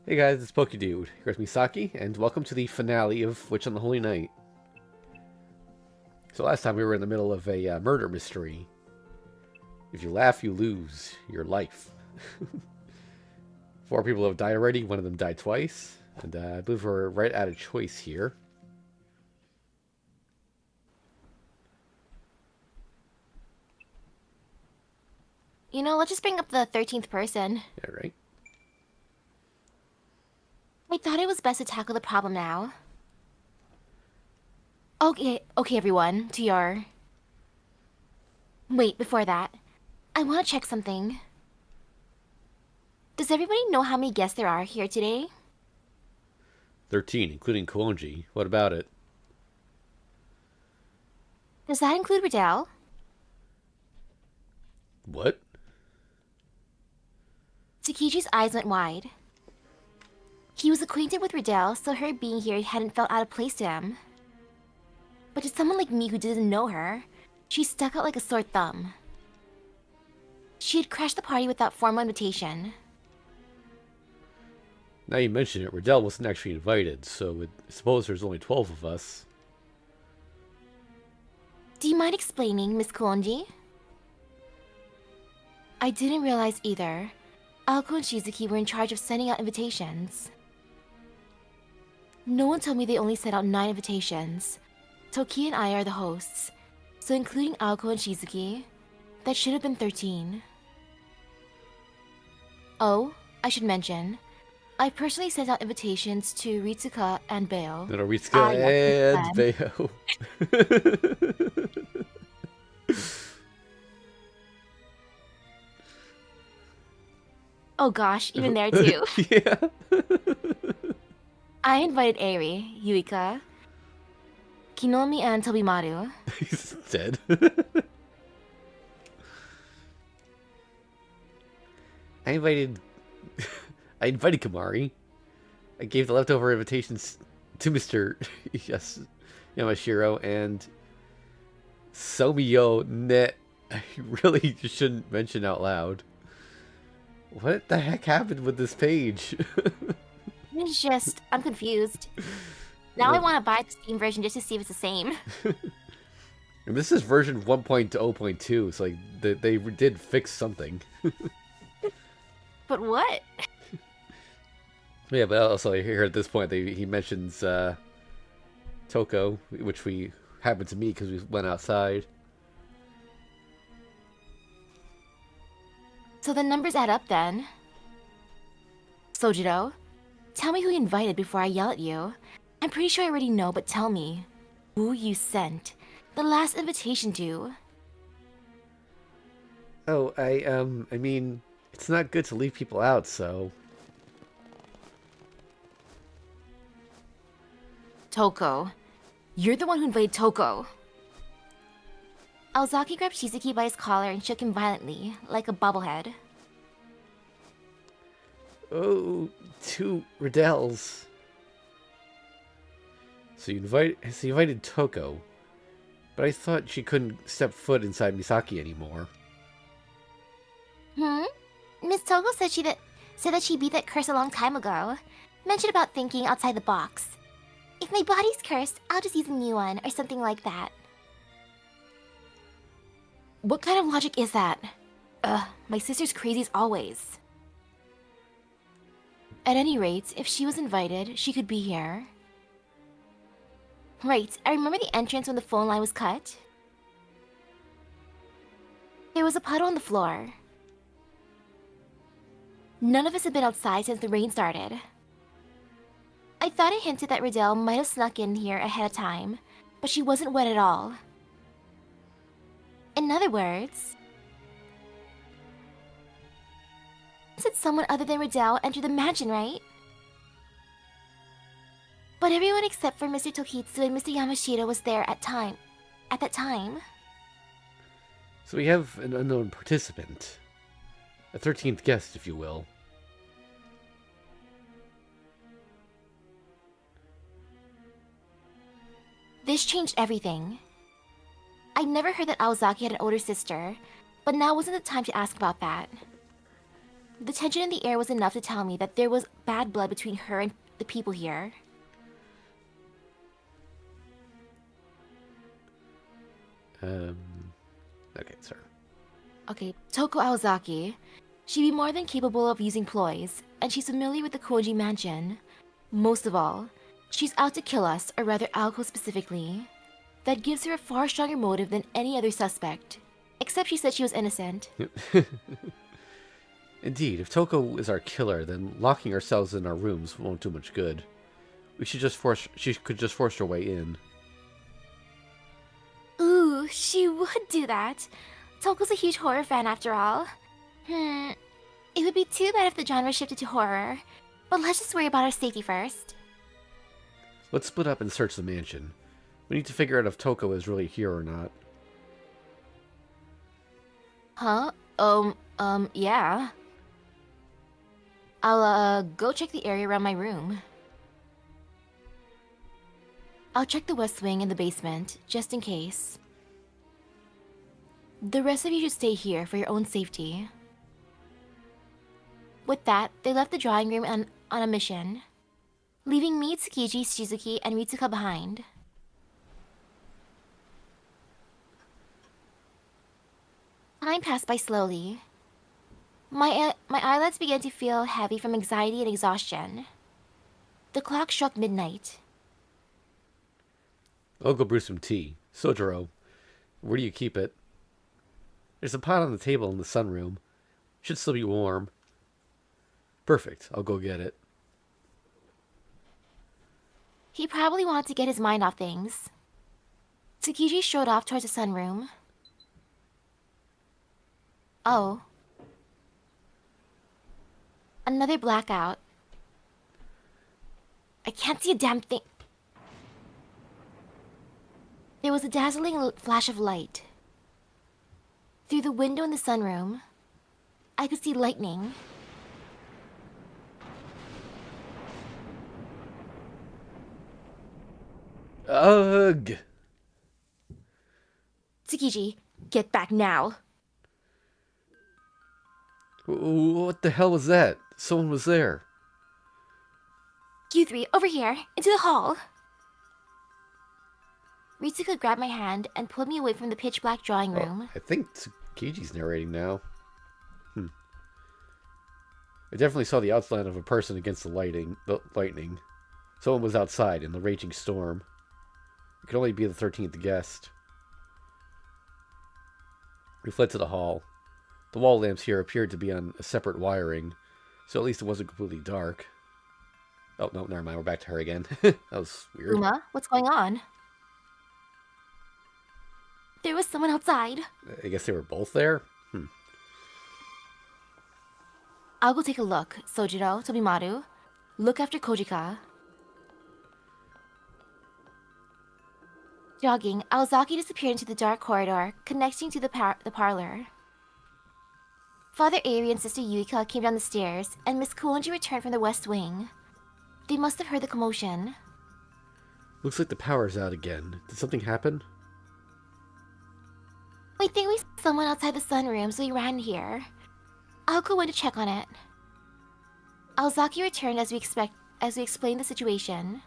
Hey guys, it's PokeDude. Here's Misaki, and welcome to the finale of Witch on the Holy Night. So last time we were in the middle of a murder mystery. If you laugh, you lose your life. 4 people have died already, one of them died twice. And I believe we're right out of choice here. Let's just bring up the 13th person. Yeah, right? I thought it was best to tackle the problem now. Okay, everyone, to your... Wait, before that, I want to check something. Does everybody know how many guests there are here today? 13, including Koonji. What about it? Does that include Riddell? What? Tsukiji's eyes went wide. He was acquainted with Riddell, so her being here hadn't felt out of place to him. But to someone like me who didn't know her, she stuck out like a sore thumb. She had crashed the party without formal invitation. Now you mention it, Riddell wasn't actually invited, so I suppose there's only 12 of us. Do you mind explaining, Miss Koonji? I didn't realize either. Aoko and Shizuki were in charge of sending out invitations. No one told me they only sent out 9 invitations. Toki and I are the hosts, so including Aoko and Shizuki, that should have been 13. Oh, I should mention, I personally sent out invitations to Ritsuka and Beo. No, Ritsuka and Bayo. Oh gosh, even there too. Yeah. I invited Eri, Yuika, Kinomi, and Tobimaru. He's dead. I invited Kamari. I gave the leftover invitations to Mr. Yes, Yamashiro and Somiyo Net. I really shouldn't mention out loud. What the heck happened with this page? It's just, I'm confused. Now I want to buy the Steam version just to see if it's the same. And this is version 1.0.2, so like they did fix something. But what? Yeah, but also here at this point he mentions Toko, which we happened to meet because we went outside. So the numbers add up then. Sojiro, tell me who you invited before I yell at you. I'm pretty sure I already know, but tell me. Who you sent the last invitation to? Oh, I mean, it's not good to leave people out, so... Toko. You're the one who invited Toko. Aozaki grabbed Shizuki by his collar and shook him violently, like a bobblehead. Oh, 2 Riddells. So you invited Toko, but I thought she couldn't step foot inside Misaki anymore. Miss Toko said that she beat that curse a long time ago. Mentioned about thinking outside the box. If my body's cursed, I'll just use a new one, or something like that. What kind of logic is that? My sister's crazy as always. At any rate, if she was invited, she could be here. Right, I remember the entrance when the phone line was cut. There was a puddle on the floor. None of us had been outside since the rain started. I thought it hinted that Riddell might have snuck in here ahead of time, but she wasn't wet at all. In other words, said someone other than Riddell entered the mansion, right? But everyone except for Mr. Tokitsu and Mr. Yamashita was there at that time. So we have an unknown participant. A 13th guest, if you will. This changed everything. I'd never heard that Aozaki had an older sister, but now wasn't the time to ask about that. The tension in the air was enough to tell me that there was bad blood between her and the people here. Okay, sir. Okay, Aoko Aozaki. She'd be more than capable of using ploys, and she's familiar with the Koji mansion. Most of all, she's out to kill us, or rather Aoko specifically. That gives her a far stronger motive than any other suspect. Except she said she was innocent. Indeed, if Toko is our killer, then locking ourselves in our rooms won't do much good. She could just force her way in. Ooh, she would do that. Toko's a huge horror fan after all. It would be too bad if the genre shifted to horror. But let's just worry about our safety first. Let's split up and search the mansion. We need to figure out if Toko is really here or not. Huh? Yeah. I'll, go check the area around my room. I'll check the west wing and the basement, just in case. The rest of you should stay here for your own safety. With that, they left the drawing room on a mission, leaving me, Tsukiji, Shizuki, and Ritsuka behind. Time passed by slowly. My eyelids began to feel heavy from anxiety and exhaustion. The clock struck midnight. I'll go brew some tea. Sojiro, where do you keep it? There's a pot on the table in the sunroom. Should still be warm. Perfect. I'll go get it. He probably wanted to get his mind off things. Tsukiji strode off towards the sunroom. Oh. Another blackout. I can't see a damn thing. There was a dazzling flash of light. Through the window in the sunroom, I could see lightning. Ugh! Tsukiji, get back now. What the hell was that? Someone was there. You three, over here, into the hall. Ritsuka grabbed my hand and pulled me away from the pitch-black drawing room. I think Tsukiji's narrating now. I definitely saw the outline of a person against the lightning. Someone was outside in the raging storm. It could only be the 13th guest. We fled to the hall. The wall lamps here appeared to be on a separate wiring, so at least it wasn't completely dark. Oh, no, never mind. We're back to her again. That was weird. Uma, what's going on? There was someone outside. I guess they were both there? I'll go take a look. Sojiro, Tobimaru, look after Kojika. Jogging, Aozaki disappeared into the dark corridor connecting to the parlor. Father Airi and Sister Yuika came down the stairs, and Miss Kuonji returned from the west wing. They must have heard the commotion. Looks like the power's out again. Did something happen? We think we saw someone outside the sunroom, so we ran here. I'll go in to check on it. Aozaki returned as we explained the situation.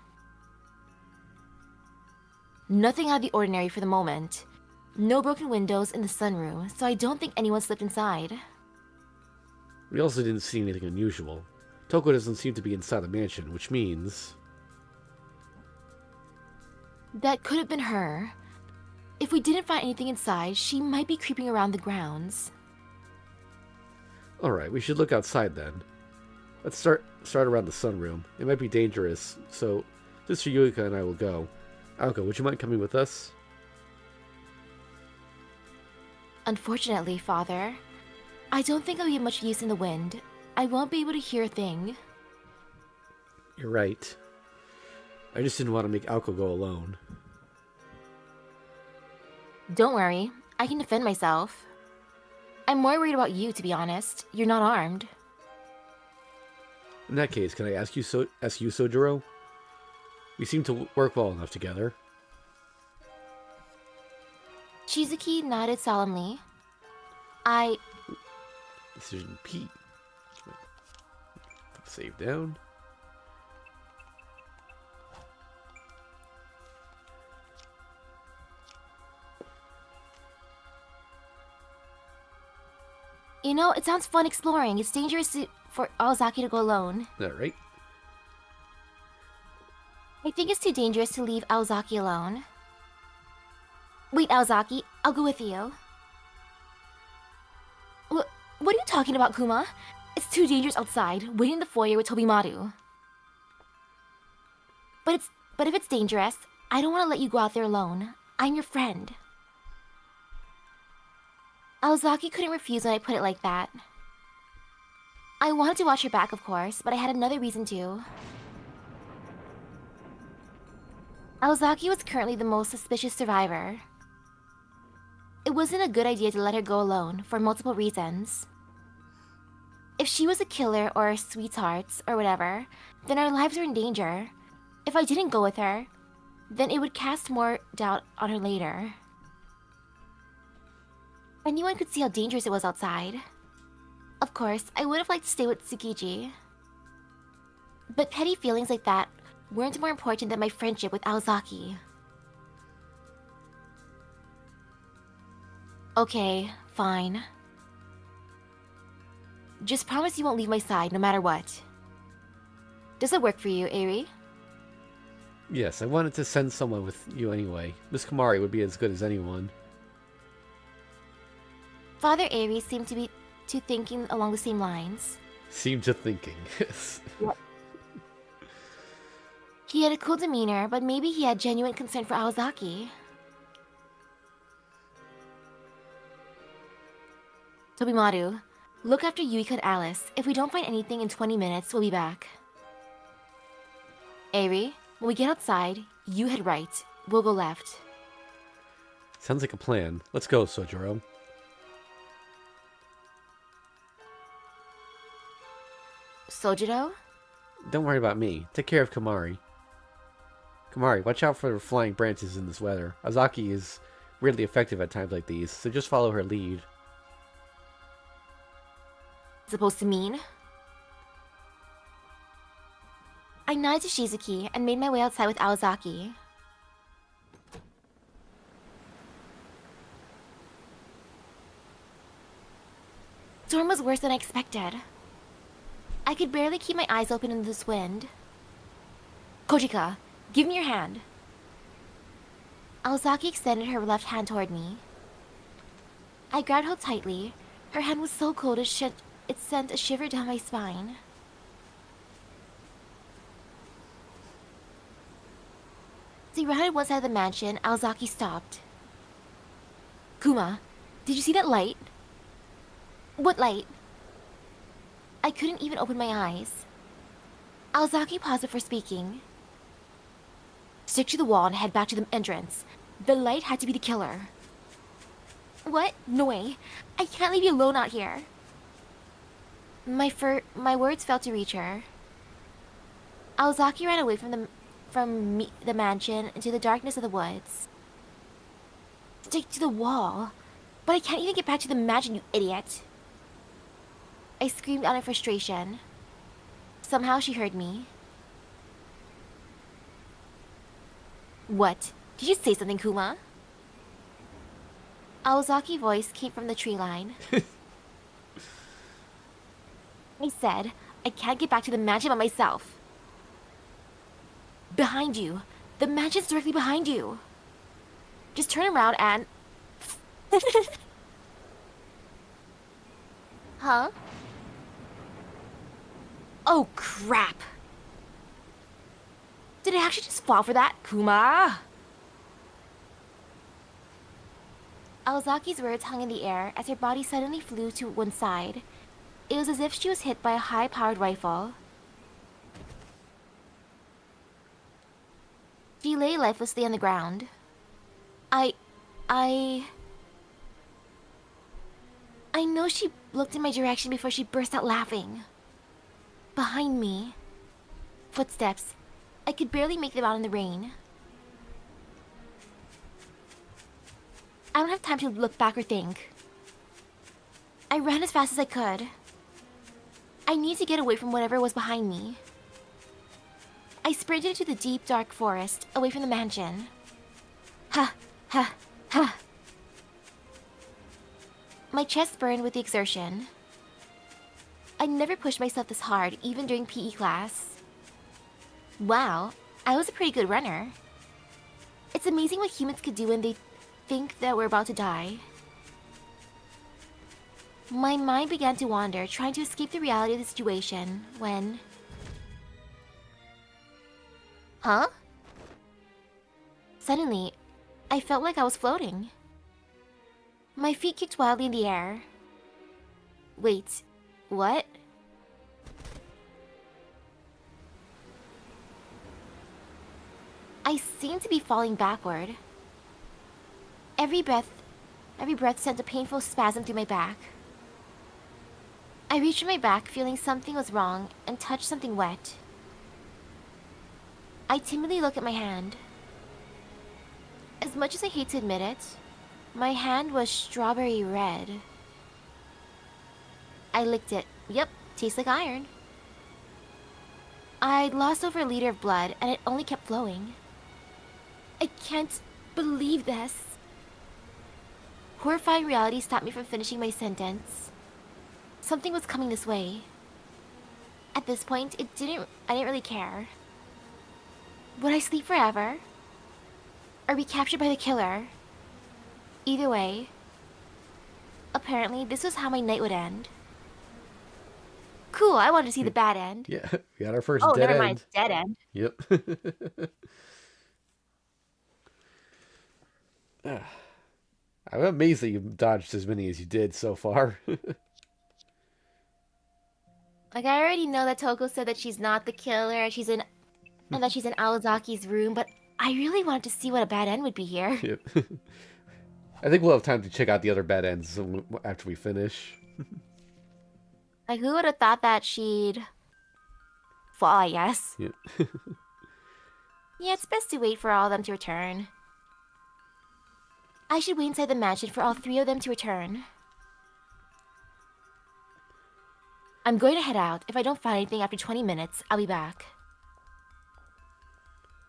Nothing out of the ordinary for the moment. No broken windows in the sunroom, so I don't think anyone slipped inside. We also didn't see anything unusual. Toko doesn't seem to be inside the mansion, which means... That could have been her. If we didn't find anything inside, she might be creeping around the grounds. Alright, we should look outside then. Let's start around the sunroom. It might be dangerous, so Sister Yuika and I will go. Aoko, would you mind coming with us? Unfortunately, Father, I don't think I'll be of much use in the wind. I won't be able to hear a thing. You're right. I just didn't want to make Aoko go alone. Don't worry, I can defend myself. I'm more worried about you, to be honest. You're not armed. In that case, can I ask you, Sojiro? We seem to work well enough together. Shizuki nodded solemnly. Decision P. Save down. You know, it sounds fun exploring. It's dangerous for Aozaki to go alone. Alright. I think it's too dangerous to leave Aozaki alone. Wait, Aozaki, I'll go with you. What are you talking about, Kuma? It's too dangerous outside, waiting in the foyer with Tobimaru. But if it's dangerous, I don't want to let you go out there alone. I'm your friend. Aozaki couldn't refuse when I put it like that. I wanted to watch her back, of course, but I had another reason too. Aozaki was currently the most suspicious survivor. It wasn't a good idea to let her go alone, for multiple reasons. If she was a killer or a sweetheart or whatever, then our lives were in danger. If I didn't go with her, then it would cast more doubt on her later. Anyone could see how dangerous it was outside. Of course, I would have liked to stay with Tsukiji. But petty feelings like that weren't more important than my friendship with Aozaki. Okay, fine. Just promise you won't leave my side no matter what. Does it work for you, Eri? Yes, I wanted to send someone with you anyway. Miss Kamari would be as good as anyone. Father Eri seemed to be thinking along the same lines. Seem to thinking, yes. Yep. He had a cool demeanor, but maybe he had genuine concern for Aozaki. Tobimaru, look after Yuika and Alice. If we don't find anything in 20 minutes, we'll be back. Eri, when we get outside, you head right. We'll go left. Sounds like a plan. Let's go, Sojiro. Sojiro? Don't worry about me. Take care of Kamari. Kamari, watch out for flying branches in this weather. Aozaki is weirdly effective at times like these, so just follow her lead. Supposed to mean? I nodded to Shizuki and made my way outside with Aozaki. Storm was worse than I expected. I could barely keep my eyes open in this wind. Kojika, give me your hand. Aozaki extended her left hand toward me. I grabbed hold tightly. Her hand was so cold it sent a shiver down my spine. As we rounded one side of the mansion, Aozaki stopped. Kuma, did you see that light? What light? I couldn't even open my eyes. Aozaki paused before speaking. Stick to the wall and head back to the entrance. The light had to be the killer. What? No way. I can't leave you alone out here. My words failed to reach her. Aozaki ran away from the mansion into the darkness of the woods. Stick to the wall? But I can't even get back to the mansion, you idiot. I screamed out in frustration. Somehow she heard me. What? Did you say something, Kuma? Aozaki's voice came from the tree line. I said, I can't get back to the mansion by myself. Behind you. The mansion's directly behind you. Just turn around and... Huh? Oh, crap. Did I actually just fall for that, Kuma? Aozaki's words hung in the air as her body suddenly flew to one side. It was as if she was hit by a high-powered rifle. She lay lifelessly on the ground. I know she looked in my direction before she burst out laughing. Behind me. Footsteps. I could barely make them out in the rain. I don't have time to look back or think. I ran as fast as I could. I needed to get away from whatever was behind me. I sprinted into the deep, dark forest, away from the mansion. Ha! Ha! Ha! My chest burned with the exertion. I never pushed myself this hard, even during PE class. Wow, I was a pretty good runner. It's amazing what humans could do when they think that we're about to die. My mind began to wander, trying to escape the reality of the situation, when... Huh? Suddenly, I felt like I was floating. My feet kicked wildly in the air. Wait, what? I seemed to be falling backward. Every breath sent a painful spasm through my back. I reached for my back, feeling something was wrong, and touched something wet. I timidly looked at my hand. As much as I hate to admit it, my hand was strawberry red. I licked it. Yep, tastes like iron. I'd lost over a liter of blood, and it only kept flowing. I can't believe this. Horrifying reality stopped me from finishing my sentence. Something was coming this way. At this point, I didn't really care. Would I sleep forever? Or be captured by the killer? Either way, apparently this was how my night would end. Cool, I wanted to see the bad end. Yeah, we got our first Oh, dead never end. mind, dead end. Yep. I'm amazed that you dodged as many as you did so far. Like, I already know that Toko said that she's not the killer, and that she's in Aozaki's room, but I really wanted to see what a bad end would be here. Yep. I think we'll have time to check out the other bad ends after we finish. Like, who would have thought that she'd fall, I guess? Yep. Yeah, it's best to wait for all of them to return. I should wait inside the mansion for all three of them to return. I'm going to head out. If I don't find anything after 20 minutes, I'll be back.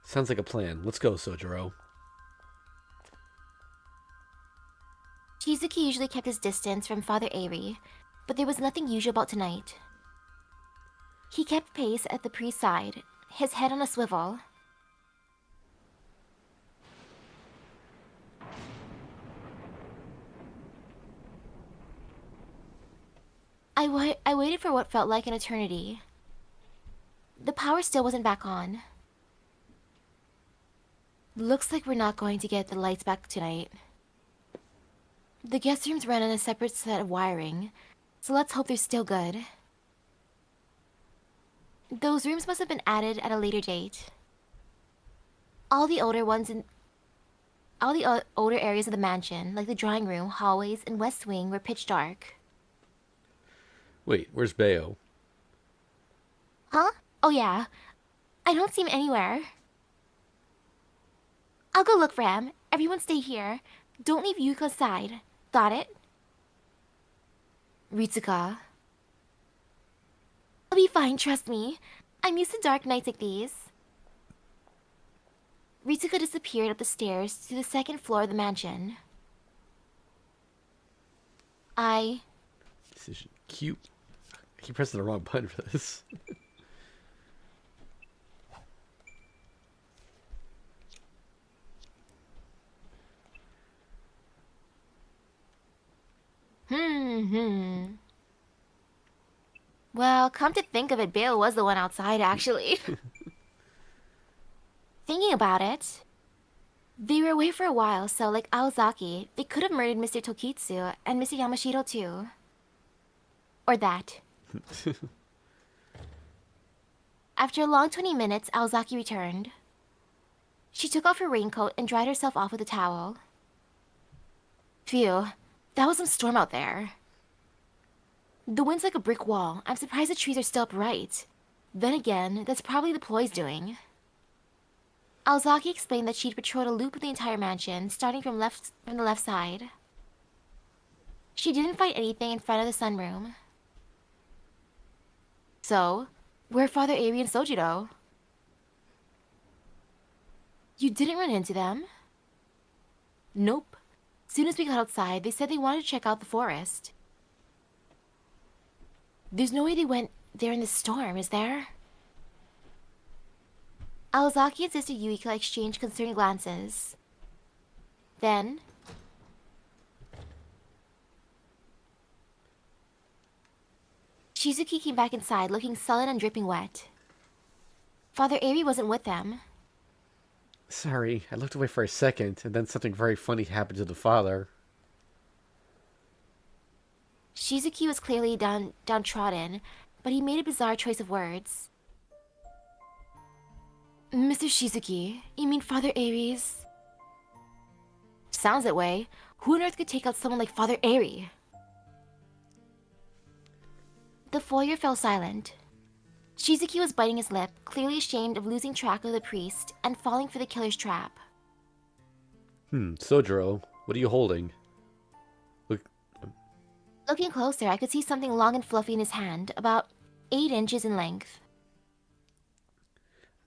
Sounds like a plan. Let's go, Sojiro. Shizuki usually kept his distance from Father Airi, but there was nothing usual about tonight. He kept pace at the priest's side, his head on a swivel. I waited for what felt like an eternity. The power still wasn't back on. Looks like we're not going to get the lights back tonight. The guest rooms run on a separate set of wiring, so let's hope they're still good. Those rooms must have been added at a later date. All the older areas of the mansion, like the drawing room, hallways, and west wing, were pitch dark. Wait, where's Bayo? Huh? Oh yeah. I don't see him anywhere. I'll go look for him. Everyone stay here. Don't leave Yuka's side. Got it? Ritsuka. I'll be fine, trust me. I'm used to dark nights like these. Ritsuka disappeared up the stairs to the second floor of the mansion. This is cute. I keep pressing the wrong button for this. Well, come to think of it, Bale was the one outside, actually. Thinking about it, they were away for a while, so like Aozaki, they could have murdered Mr. Tokitsu and Mr. Yamashiro too. Or that. After a long 20 minutes, Aozaki returned. She took off her raincoat and dried herself off with a towel. Phew, that was some storm out there. The wind's like a brick wall. I'm surprised the trees are still upright. Then again, that's probably the ploy's doing. Aozaki explained that she'd patrolled a loop of the entire mansion, starting from the left side. She didn't find anything in front of the sunroom. So, where are Father Ari and Sojiro? You didn't run into them? Nope. Soon as we got outside, they said they wanted to check out the forest. There's no way they went there in the storm, is there? Aozaki and Sister Yuika exchanged concerned glances. Then... Shizuki came back inside, looking sullen and dripping wet. Father Ari wasn't with them. Sorry, I looked away for a second, and then something very funny happened to the father. Shizuki was clearly downtrodden, but he made a bizarre choice of words. Mr. Shizuki, you mean Father Ari's? Sounds that way. Who on earth could take out someone like Father Ari? The foyer fell silent. Shizuki was biting his lip, clearly ashamed of losing track of the priest and falling for the killer's trap. Sojiro, what are you holding? Look. Looking closer, I could see something long and fluffy in his hand, about 8 inches in length.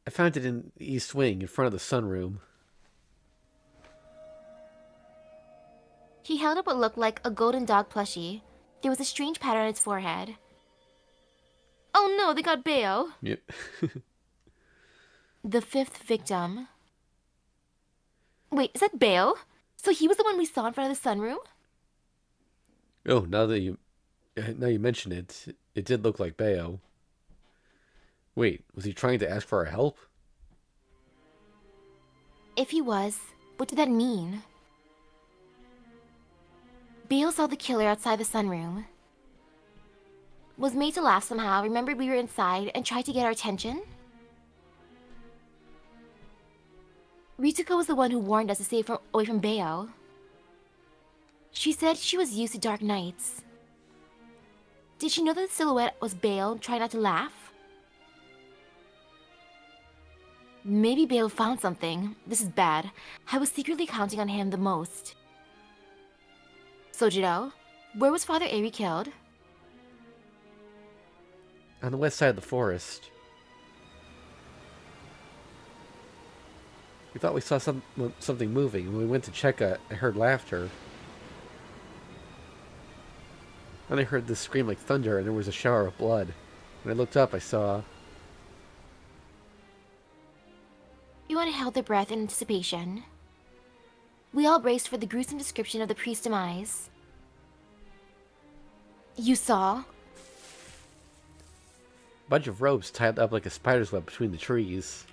I found it in the east wing, in front of the sunroom. He held up what looked like a golden dog plushie. There was a strange pattern on its forehead. Oh no, they got Bayo. Yep. The 5th victim. Wait, is that Bayo? So he was the one we saw in front of the sunroom? Oh, now you mention it, it did look like Bayo. Wait, was he trying to ask for our help? If he was, what did that mean? Bayo saw the killer outside the sunroom. Was made to laugh somehow, remembered we were inside, and tried to get our attention? Ritsuko was the one who warned us to stay away from Bayo. She said she was used to dark nights. Did she know that the silhouette was Bayo and try not to laugh? Maybe Bayo found something. This is bad. I was secretly counting on him the most. Sojiro, where was Father Ari killed? On the west side of the forest. We thought we saw something moving, and when we went to check, I heard laughter. Then I heard this scream like thunder, and there was a shower of blood. When I looked up, I saw... Everyone held their breath in anticipation. We all braced for the gruesome description of the priest's demise. You saw? a bunch of ropes tied up like a spider's web between the trees.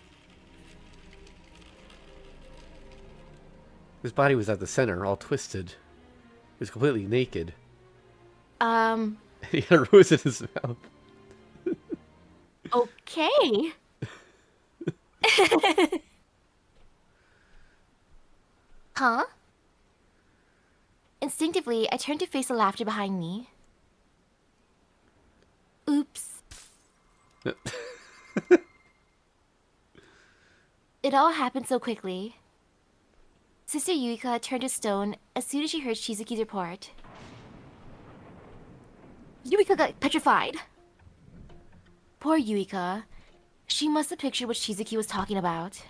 His body was at the center, all twisted. He was completely naked. He had a rose in his mouth. Okay. Huh? Instinctively, I turned to face the laughter behind me. Oops. It all happened so quickly. Sister Yuika turned to stone as soon as she heard Shizuki's report. Yuika got petrified. Poor Yuika. She must have pictured what Shizuki was talking about.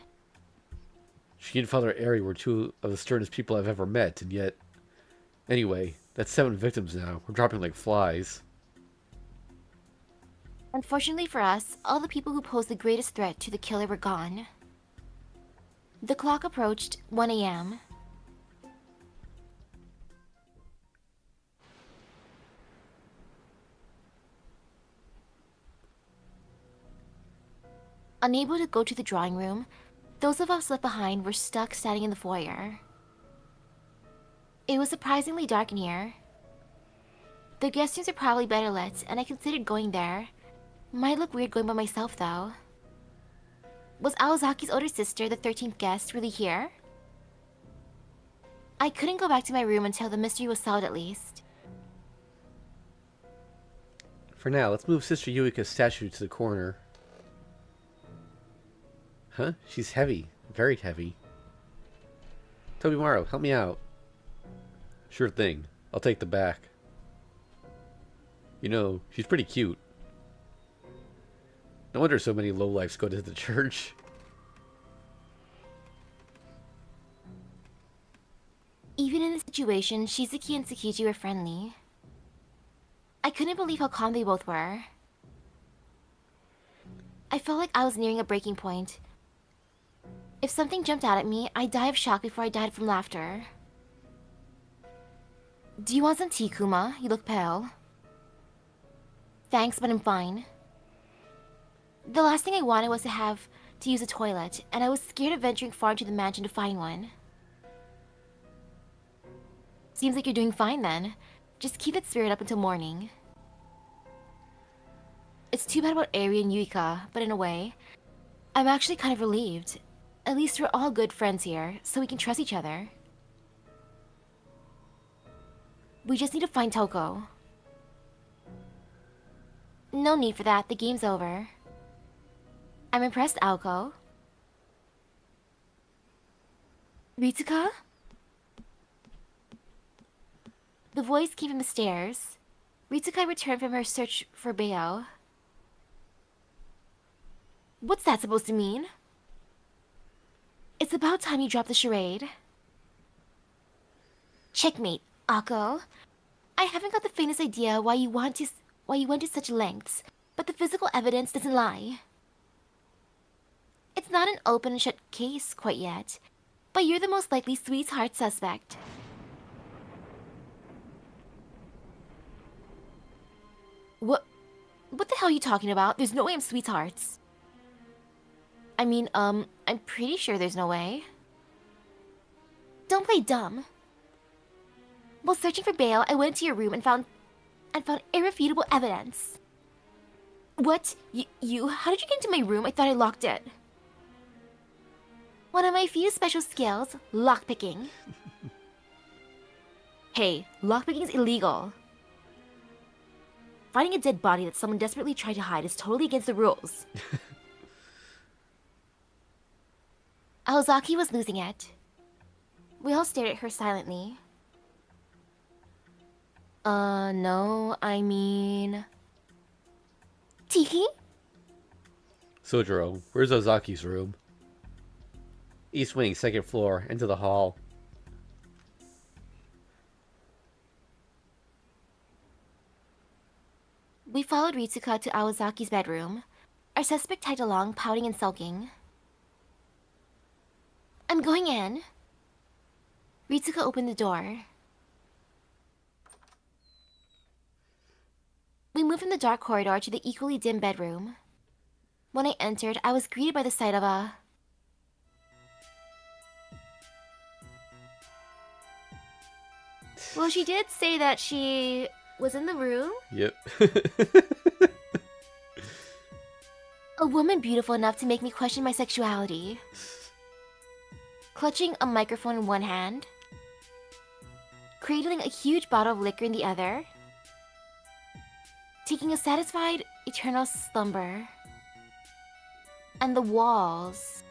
She and Father Ari were two of the sternest people I've ever met, and yet... Anyway, that's 7 victims now. We're dropping like flies. Unfortunately for us, all the people who posed the greatest threat to the killer were gone. The clock approached 1 a.m. Unable to go to the drawing room, those of us left behind were stuck standing in the foyer. It was surprisingly dark in here. The guest rooms are probably better lit, and I considered going there. Might look weird going by myself, though. Was Aozaki's older sister, the 13th guest, really here? I couldn't go back to my room until the mystery was solved at least. For now, let's move Sister Yuika's statue to the corner. Huh? She's heavy. Very heavy. Tobimaru, help me out. Sure thing. I'll take the back. You know, she's pretty cute. No wonder so many lowlifes go to the church. Even in this situation, Shizuki and Tsukiji were friendly. I couldn't believe how calm they both were. I felt like I was nearing a breaking point. If something jumped out at me, I'd die of shock before I died from laughter. Do you want some tea, Kuma? You look pale. Thanks, but I'm fine. The last thing I wanted was to have to use a toilet, and I was scared of venturing far into the mansion to find one. Seems like you're doing fine then. Just keep that spirit up until morning. It's too bad about Eri and Yuika, but in a way, I'm actually kind of relieved. At least we're all good friends here, so we can trust each other. We just need to find Toko. No need for that, the game's over. I'm impressed, Aoko. Ritsuka? The voice came from the stairs. Ritsuka returned from her search for Bayo. What's that supposed to mean? It's about time you dropped the charade. Checkmate, Aoko. I haven't got the faintest idea why you went to such lengths, but the physical evidence doesn't lie. It's not an open and shut case quite yet, but you're the most likely sweetheart suspect. What the hell are you talking about? There's no way I'm sweethearts. I mean, I'm pretty sure there's no way. Don't play dumb. While searching for bail, I went into your room and found irrefutable evidence. What? You? How did you get into my room? I thought I locked it. One of my few special skills, lockpicking. Hey, lockpicking's illegal. Finding a dead body that someone desperately tried to hide is totally against the rules. Aozaki was losing it. We all stared at her silently. No, I mean... Tiki? Sojiro, where's Ozaki's room? East wing, second floor, into the hall. We followed Ritsuka to Aozaki's bedroom. Our suspect tagged along, pouting and sulking. I'm going in. Ritsuka opened the door. We moved from the dark corridor to the equally dim bedroom. When I entered, I was greeted by the sight of a... Well, she did say that she was in the room. Yep. A woman beautiful enough to make me question my sexuality. Clutching a microphone in one hand. Cradling a huge bottle of liquor in the other. Taking a satisfied, eternal slumber. And the walls.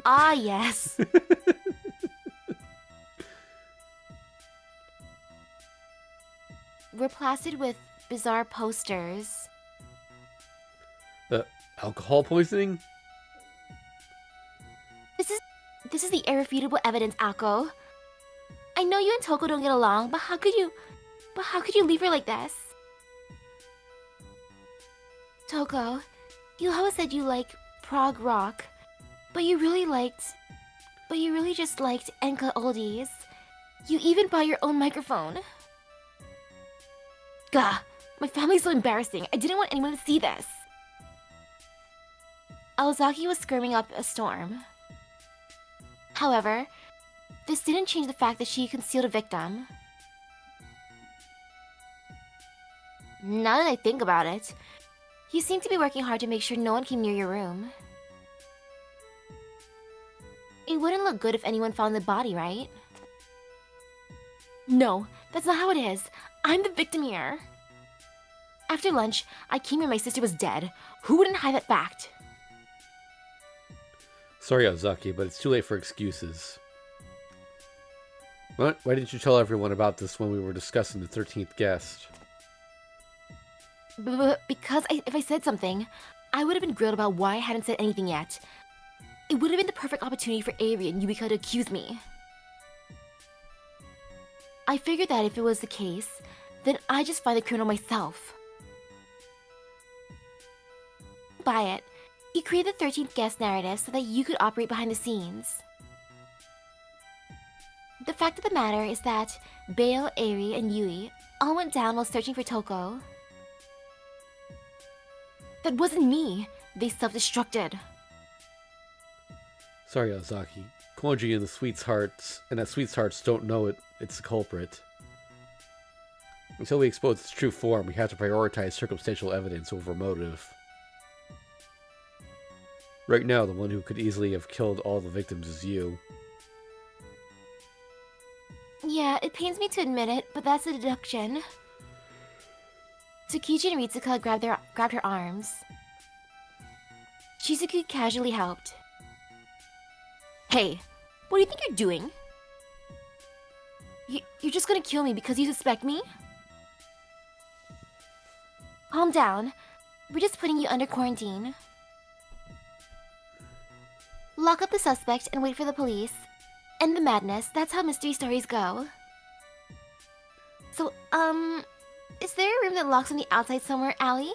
Ah, yes. We're plastered with bizarre posters. Alcohol poisoning? This is the irrefutable evidence, Aoko. I know you and Toko don't get along, but how could you leave her like this? Toko, you always said you like prog rock, but you really just liked enka oldies. You even bought your own microphone. Gah, my family's so embarrassing. I didn't want anyone to see this. Aozaki was skirming up a storm. However, this didn't change the fact that she concealed a victim. Now that I think about it, you seem to be working hard to make sure no one came near your room. It wouldn't look good if anyone found the body, right? No, that's not how it is. I'm the victim here. After lunch, I came here my sister was dead. Who wouldn't hide that fact? Sorry, Ozaki, but it's too late for excuses. What? Why didn't you tell everyone about this when we were discussing the 13th guest? Because if I said something, I would have been grilled about why I hadn't said anything yet. It would have been the perfect opportunity for Avery and Yubika to accuse me. I figured that if it was the case, then I'd just find the criminal myself. Buy it. You created the 13th guest narrative so that you could operate behind the scenes. The fact of the matter is that Bale, Eri, and Yui all went down while searching for Toko. That wasn't me. They self-destructed. Sorry, Aozaki. Konji and the Sweethearts don't know it's the culprit. Until we expose its true form, we have to prioritize circumstantial evidence over motive. Right now, the one who could easily have killed all the victims is you. Yeah, it pains me to admit it, but that's a deduction. Tsukiji and Ritsuka grabbed her arms. Shizuku casually helped. Hey, what do you think you're doing? You're just gonna kill me because you suspect me? Calm down. We're just putting you under quarantine. Lock up the suspect and wait for the police. End the madness. That's how mystery stories go. So, is there a room that locks on the outside somewhere, Allie?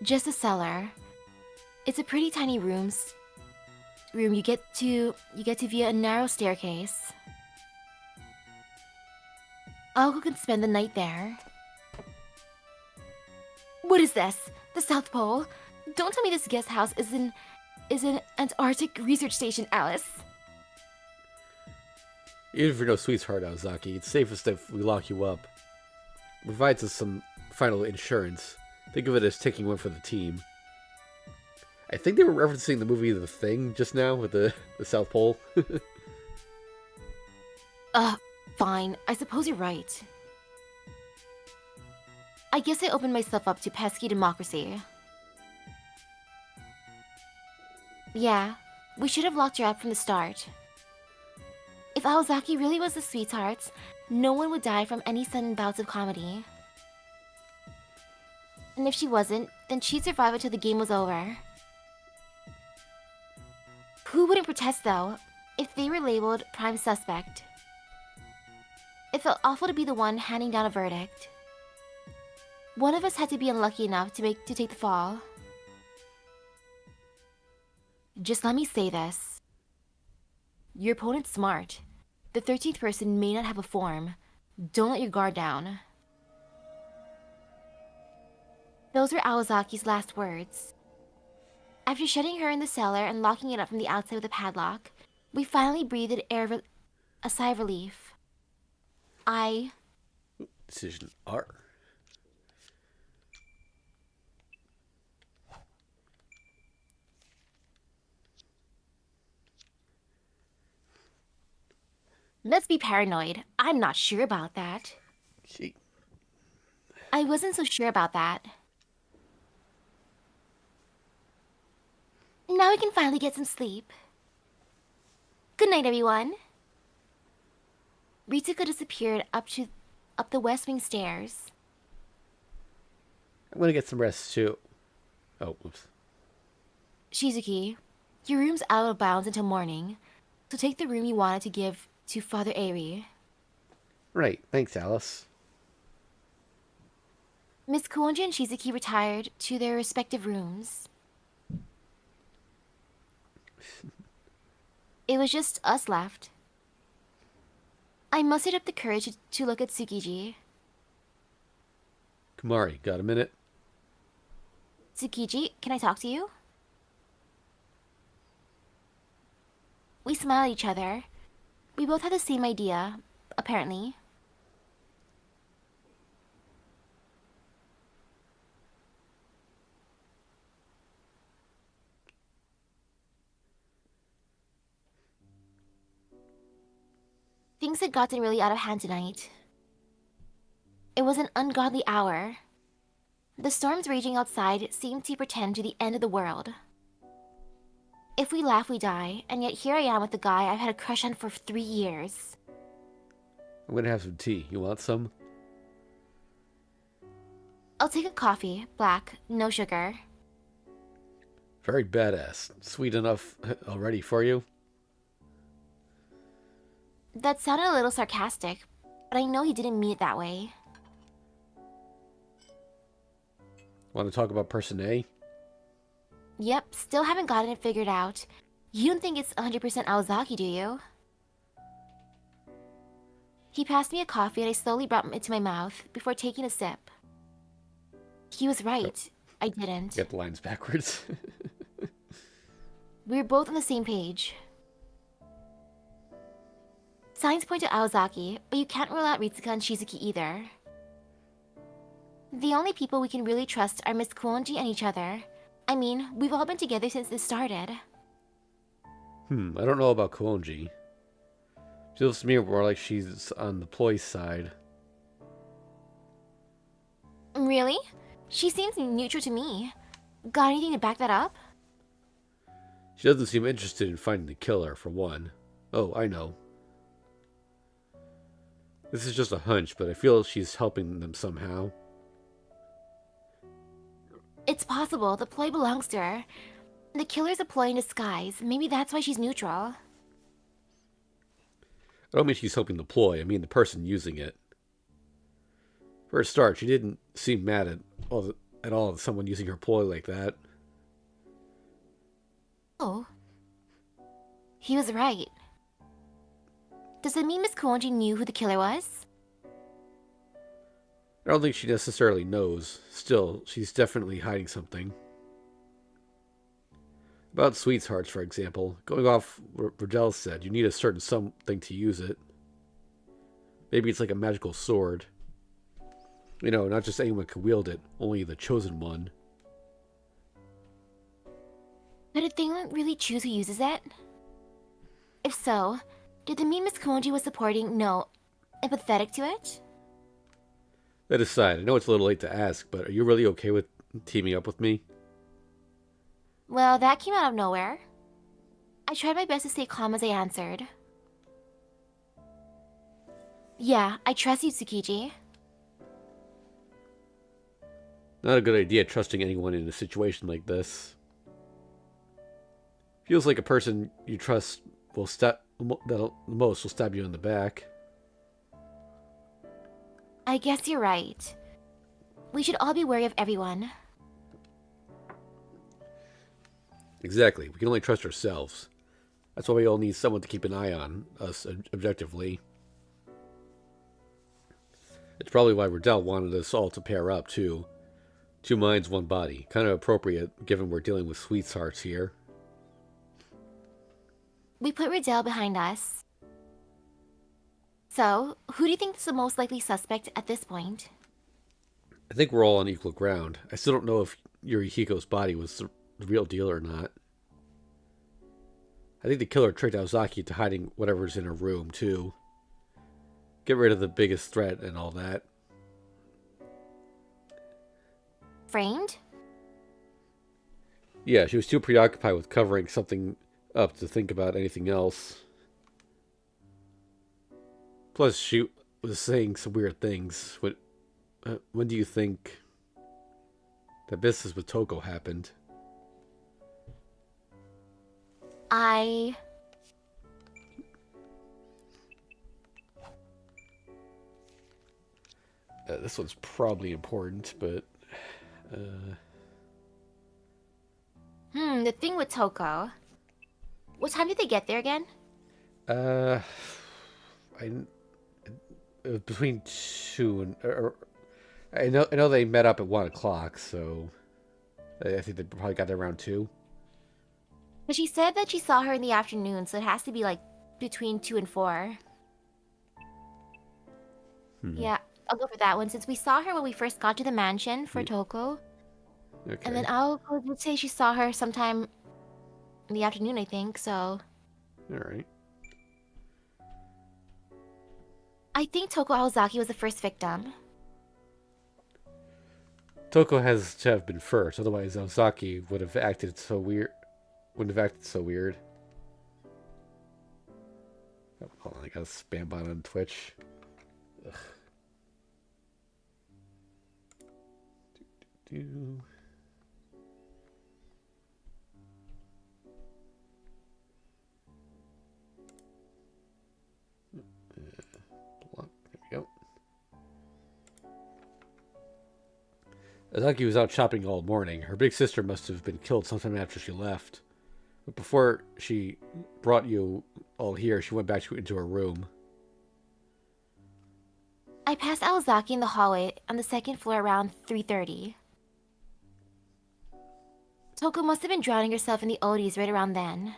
Just a cellar. It's a pretty tiny room you get to via a narrow staircase. Aoko can spend the night there. What is this? The South Pole? Don't tell me this guest house is an Antarctic research station, Alice. Even if you're no sweetheart, Aozaki, it's safest if we lock you up. It provides us some final insurance. Think of it as taking one for the team. I think they were referencing the movie The Thing just now with the South Pole. Fine. I suppose you're right. I guess I opened myself up to pesky democracy. Yeah, we should have locked her up from the start. If Aozaki really was the sweetheart, no one would die from any sudden bouts of comedy. And if she wasn't, then she'd survive until the game was over. Who wouldn't protest, though, if they were labeled prime suspect? It felt awful to be the one handing down a verdict. One of us had to be unlucky enough to take the fall. Just let me say this. Your opponent's smart. The 13th person may not have a form. Don't let your guard down. Those were Aozaki's last words. After shutting her in the cellar and locking it up from the outside with a padlock, we finally breathed a sigh of relief. Decision R. Let's be paranoid. I'm not sure about that. Gee. I wasn't so sure about that. Now we can finally get some sleep. Good night, everyone. Ritsuka disappeared up the West Wing stairs. I'm gonna get some rest too. Oh, oops. Shizuki, your room's out of bounds until morning, so take the room you wanted to give to Father Eri. Right, thanks, Alice. Miss Kuonji and Shizuki retired to their respective rooms. It was just us left. I mustered up the courage to look at Tsukiji. Kumari, got a minute? Tsukiji, can I talk to you? We smiled at each other. We both had the same idea, apparently. Things had gotten really out of hand tonight. It was an ungodly hour. The storms raging outside seemed to pretend to the end of the world. If we laugh, we die, and yet here I am with the guy I've had a crush on for 3 years. I'm gonna have some tea. You want some? I'll take a coffee, black, no sugar. Very badass. Sweet enough already for you? That sounded a little sarcastic, but I know he didn't mean it that way. Want to talk about person A? Yep, still haven't gotten it figured out. You don't think it's 100% Aozaki, do you? He passed me a coffee and I slowly brought it to my mouth before taking a sip. He was right. I didn't. Get the lines backwards. We were both on the same page. Signs point to Aozaki, but you can't rule out Ritsuka and Shizuki either. The only people we can really trust are Miss Kuonji and each other. I mean, we've all been together since this started. I don't know about Kuonji. Feels to me more like she's on the ploy side. Really? She seems neutral to me. Got anything to back that up? She doesn't seem interested in finding the killer, for one. Oh, I know. This is just a hunch, but I feel she's helping them somehow. It's possible. The ploy belongs to her. The killer's a ploy in disguise. Maybe that's why she's neutral. I don't mean she's helping the ploy, I mean the person using it. For a start, she didn't seem mad at all at someone using her ploy like that. Oh. He was right. Does it mean Miss Kuonji knew who the killer was? I don't think she necessarily knows. Still, she's definitely hiding something. About sweethearts, for example. Going off what Verdell said, you need a certain something to use it. Maybe it's like a magical sword. You know, not just anyone can wield it, only the chosen one. Did a thing really choose who uses it? If so, did it mean Miss Kuonji was supporting, no, empathetic to it? That aside, I know it's a little late to ask, but are you really okay with teaming up with me? Well, that came out of nowhere. I tried my best to stay calm as I answered. Yeah, I trust you, Tsukiji. Not a good idea trusting anyone in a situation like this. Feels like a person you trust will the most will stab you in the back. I guess you're right. We should all be wary of everyone. Exactly. We can only trust ourselves. That's why we all need someone to keep an eye on us objectively. It's probably why Riddell wanted us all to pair up, too. 2 minds, 1 body. Kind of appropriate, given we're dealing with sweethearts here. We put Riddell behind us. So, who do you think is the most likely suspect at this point? I think we're all on equal ground. I still don't know if Yurihiko's body was the real deal or not. I think the killer tricked Aozaki into hiding whatever's in her room, too. Get rid of the biggest threat and all that. Framed? Yeah, she was too preoccupied with covering something up to think about anything else. Plus, she was saying some weird things. When do you think that business with Toko happened? This one's probably important, but... The thing with Toko. What time did they get there again? It was between 2 and... I know they met up at 1 o'clock, so... I think they probably got there around 2. But she said that she saw her in the afternoon, so it has to be like between 2 and 4. Yeah, I'll go for that one, since we saw her when we first got to the mansion for Toko. Okay. And then Aoko would say she saw her sometime in the afternoon, I think, so... Alright. I think Toko Aozaki was the first victim. Toko has to have been first, otherwise Aozaki would have acted so weird. Wouldn't have acted so weird. Oh, hold on, I got a spam bot on Twitch. Ugh. do. There we go. Aozaki was out shopping all morning. Her big sister must have been killed sometime after she left. But before she brought you all here, she went back into her room. I passed Aozaki in the hallway on the second floor around 3:30. Toko must have been drowning herself in the Odis right around then.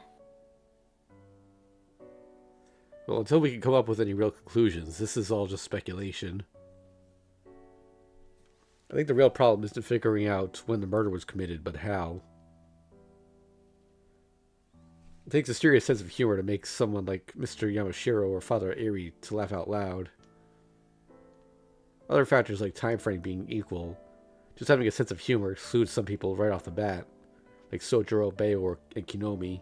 Well, until we can come up with any real conclusions, this is all just speculation. I think the real problem isn't figuring out when the murder was committed, but how. It takes a serious sense of humor to make someone like Mr. Yamashiro or Father Eri to laugh out loud. Other factors like time frame being equal, just having a sense of humor excludes some people right off the bat, like Sojiro, Beo, and Kinomi.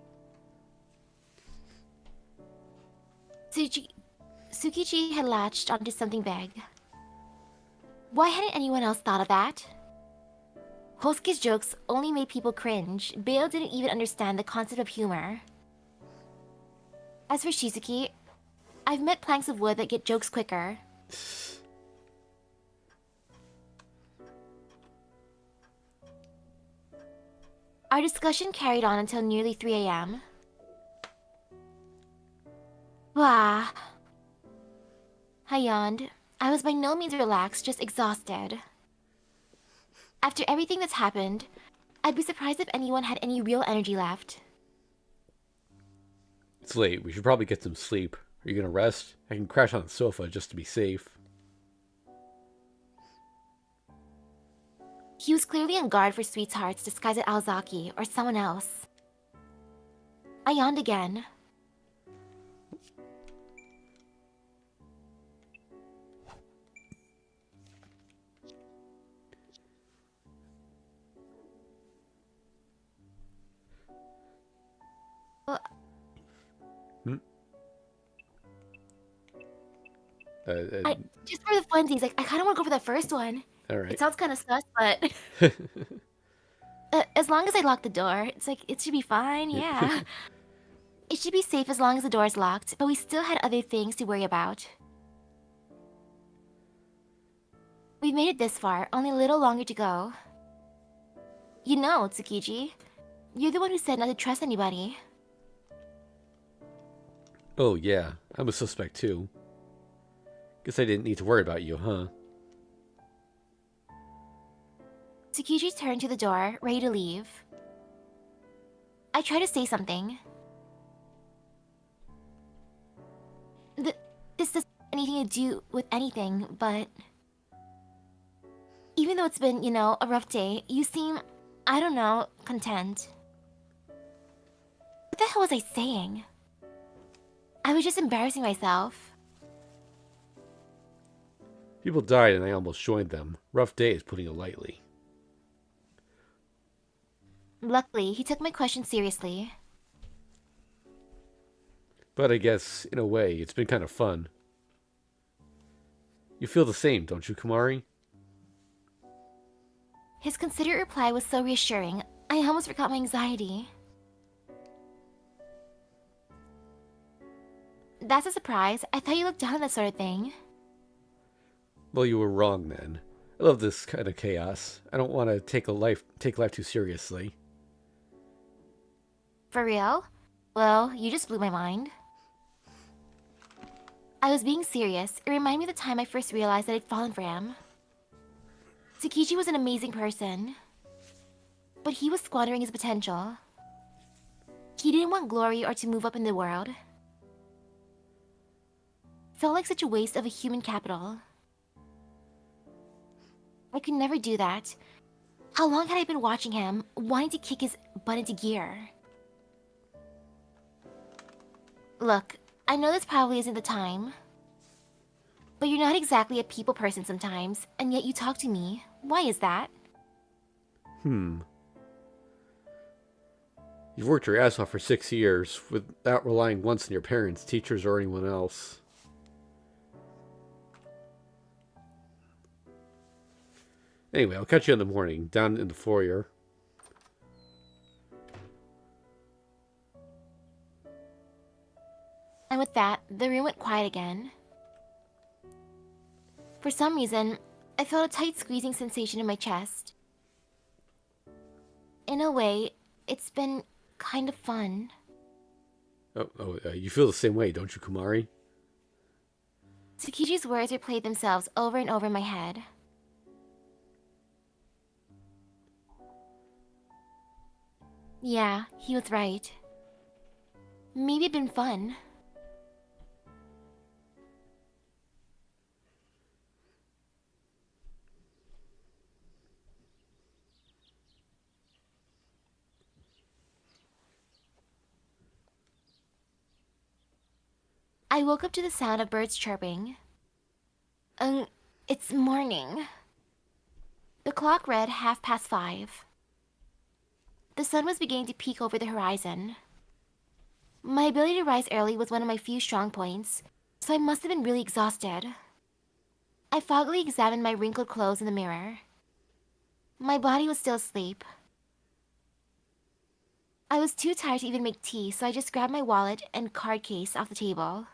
Tsukiji had latched onto something vague. Why hadn't anyone else thought of that? Hosuke's jokes only made people cringe. Beo didn't even understand the concept of humor. As for Shizuki, I've met planks of wood that get jokes quicker. Our discussion carried on until nearly 3 a.m. Wah. I yawned. I was by no means relaxed, just exhausted. After everything that's happened, I'd be surprised if anyone had any real energy left. It's late. We should probably get some sleep. Are you gonna rest? I can crash on the sofa just to be safe. He was clearly on guard for sweethearts disguised as Aozaki or someone else. I yawned again. Just for the funsies, I kind of want to go for the first one. All right. It sounds kind of sus, but as long as I lock the door, it's like it should be fine. Yeah, it should be safe as long as the door is locked. But we still had other things to worry about. We've made it this far, only a little longer to go. You know, Tsukiji, you're the one who said not to trust anybody. Oh yeah, I'm a suspect too. Guess I didn't need to worry about you, huh? Tsukiji turned to the door, ready to leave. I tried to say something. This doesn't have anything to do with anything, but... Even though it's been, a rough day, you seem, I don't know, content. What the hell was I saying? I was just embarrassing myself. People died and I almost joined them. Rough day is putting it lightly. Luckily, he took my question seriously. But I guess, in a way, it's been kind of fun. You feel the same, don't you, Kumari? His considerate reply was so reassuring, I almost forgot my anxiety. That's a surprise. I thought you looked down on that sort of thing. Well, you were wrong then. I love this kind of chaos. I don't want to take life too seriously. For real? Well, you just blew my mind. I was being serious. It reminded me of the time I first realized that I'd fallen for him. Tsukiji was an amazing person, but he was squandering his potential. He didn't want glory or to move up in the world. Felt like such a waste of a human capital. I could never do that. How long had I been watching him, wanting to kick his butt into gear? Look, I know this probably isn't the time. But you're not exactly a people person sometimes, and yet you talk to me. Why is that? You've worked your ass off for 6 years, without relying once on your parents, teachers, or anyone else. Anyway, I'll catch you in the morning, down in the foyer. And with that, the room went quiet again. For some reason, I felt a tight squeezing sensation in my chest. In a way, it's been kind of fun. You feel the same way, don't you, Kumari? Tsukiji's words replayed themselves over and over in my head. Yeah, he was right. Maybe it'd been fun. I woke up to the sound of birds chirping. It's morning. The clock read 5:30. The sun was beginning to peek over the horizon. My ability to rise early was one of my few strong points, so I must have been really exhausted. I foggily examined my wrinkled clothes in the mirror. My body was still asleep. I was too tired to even make tea, so I just grabbed my wallet and card case off the table.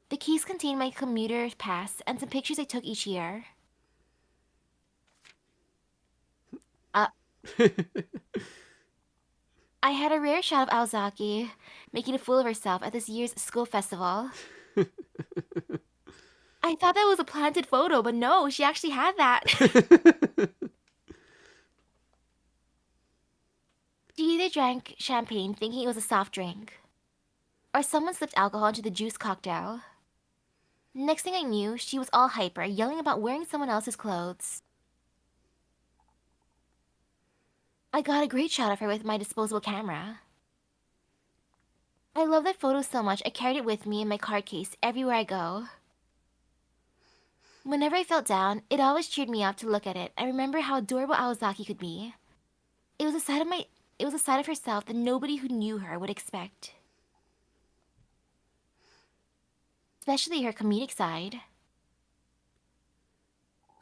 The case contained my commuter pass and some pictures I took each year. I had a rare shot of Aozaki making a fool of herself at this year's school festival. I thought that was a planted photo, but no, she actually had that. She either drank champagne thinking it was a soft drink, or someone slipped alcohol into the juice cocktail. Next thing I knew, she was all hyper, yelling about wearing someone else's clothes. I got a great shot of her with my disposable camera. I love that photo so much I carried it with me in my card case everywhere I go. Whenever I felt down, it always cheered me up to look at it and remember how adorable Aozaki could be. It was a side of herself that nobody who knew her would expect. Especially her comedic side.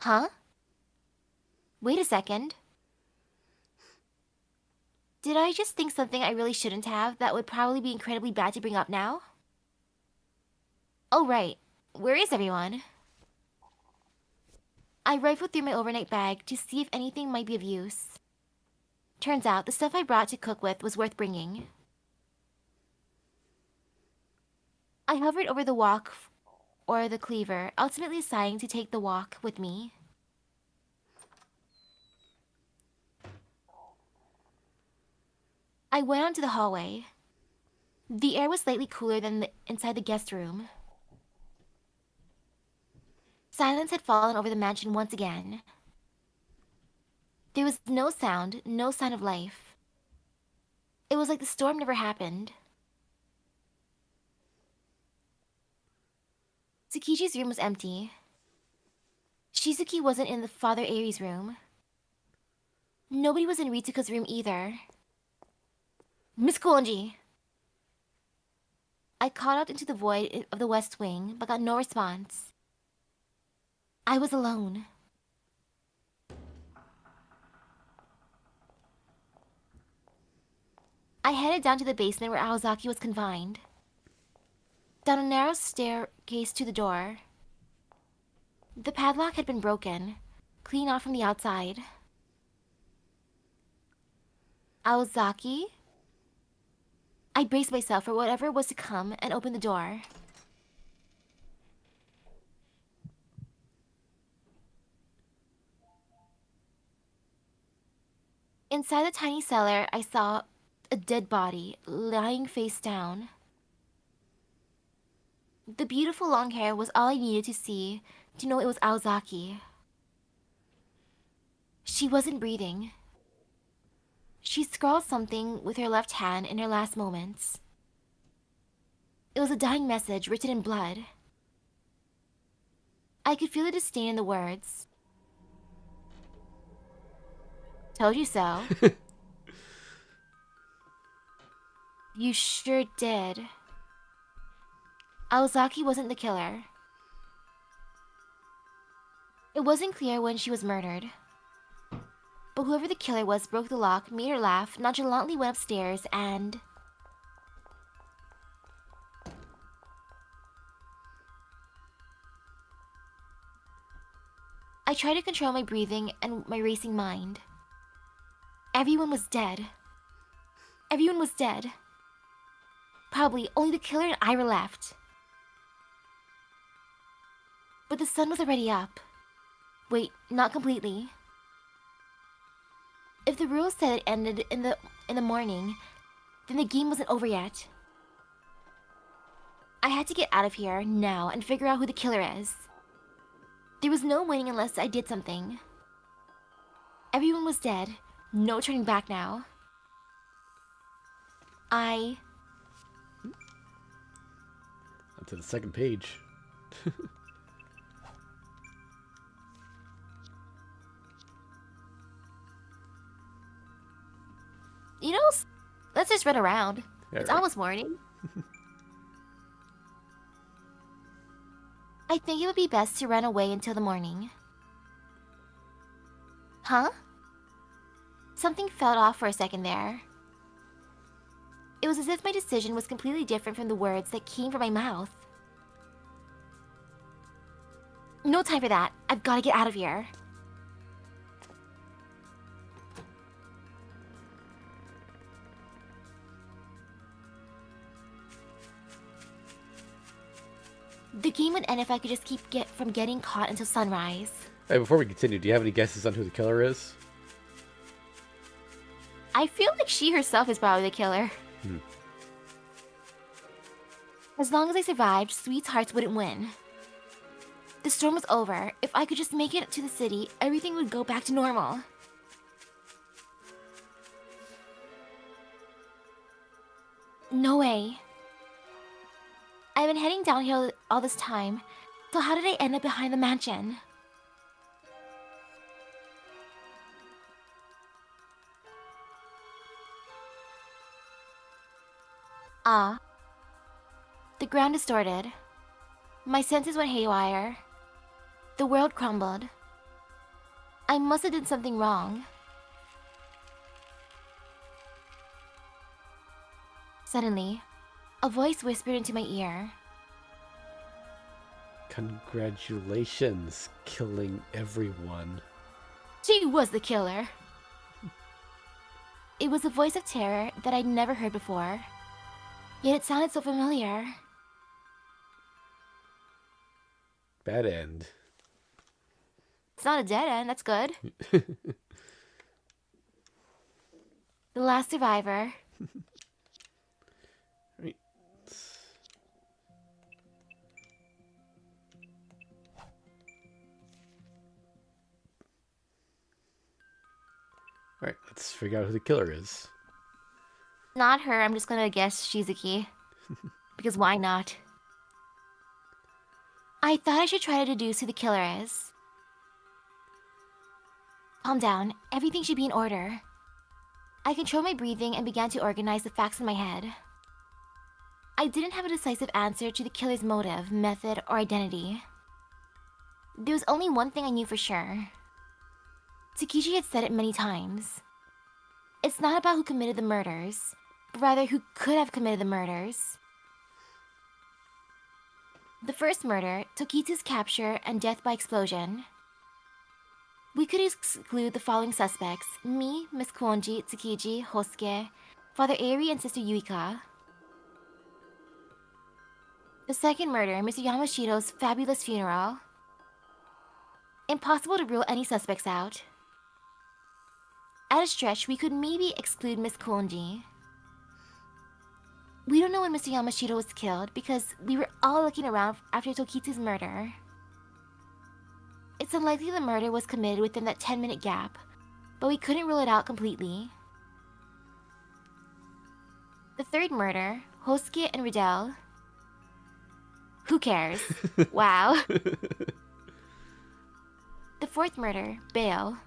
Huh? Wait a second. Did I just think something I really shouldn't have that would probably be incredibly bad to bring up now? Oh right, where is everyone? I rifled through my overnight bag to see if anything might be of use. Turns out the stuff I brought to cook with was worth bringing. I hovered over the wok or the cleaver, ultimately deciding to take the wok with me. I went onto the hallway. The air was slightly cooler than inside the guest room. Silence had fallen over the mansion once again. There was no sound, no sign of life. It was like the storm never happened. Tsukiji's room was empty. Shizuki wasn't in the Father Aries room. Nobody was in Ritsuka's room either. Miss Konji! I called out into the void of the West Wing, but got no response. I was alone. I headed down to the basement where Aozaki was confined. Down a narrow staircase to the door. The padlock had been broken, clean off from the outside. Aozaki? I braced myself for whatever was to come and opened the door. Inside the tiny cellar, I saw a dead body lying face down. The beautiful long hair was all I needed to see to know it was Aozaki. She wasn't breathing. She scrawled something with her left hand in her last moments. It was a dying message written in blood. I could feel the disdain in the words. Told you so. You sure did. Aozaki wasn't the killer. It wasn't clear when she was murdered. But whoever the killer was broke the lock, made her laugh, nonchalantly went upstairs, and... I tried to control my breathing and my racing mind. Everyone was dead. Everyone was dead. Probably only the killer and I were left. But the sun was already up. Wait, not completely. If the rules said it ended in the morning, then the game wasn't over yet. I had to get out of here now and figure out who the killer is. There was no winning unless I did something. Everyone was dead. No turning back now. Onto the second page. You know, let's just run around. It's right. almost morning. I think it would be best to run away until the morning. Huh? Something fell off for a second there. It was as if my decision was completely different from the words that came from my mouth. No time for that. I've got to get out of here. The game would end if I could just keep from getting caught until sunrise. Hey, before we continue, do you have any guesses on who the killer is? I feel like she herself is probably the killer. As long as I survived, Sweet's Hearts wouldn't win. The storm was over. If I could just make it to the city, everything would go back to normal. No way. I've been heading downhill all this time, so how did I end up behind the mansion? The ground distorted. My senses went haywire. The world crumbled. I must have done something wrong. Suddenly, a voice whispered into my ear. Congratulations, killing everyone. She was the killer. It was a voice of terror that I'd never heard before. Yet it sounded so familiar. Bad end. It's not a dead end, that's good. The last survivor. Right. Alright, let's figure out who the killer is. Not her, I'm just gonna guess Shizuki. Because why not? I thought I should try to deduce who the killer is. Calm down, everything should be in order. I controlled my breathing and began to organize the facts in my head. I didn't have a decisive answer to the killer's motive, method, or identity. There was only one thing I knew for sure. Tsukihime had said it many times. It's not about who committed the murders, but rather who could have committed the murders. The first murder, Tokitsu's capture and death by explosion. We could exclude the following suspects: me, Miss Kuonji, Tsukiji, Hosuke, Father Airi, and Sister Yuika. The second murder, Mr. Yamashiro's fabulous funeral. Impossible to rule any suspects out. At a stretch, we could maybe exclude Miss Kuonji. We don't know when Mr. Yamashiro was killed because we were all looking around after Tokitsu's murder. It's unlikely the murder was committed within that 10-minute gap, but we couldn't rule it out completely. The third murder, Hosuke and Riddell. Who cares? Wow. The fourth murder, Bayo.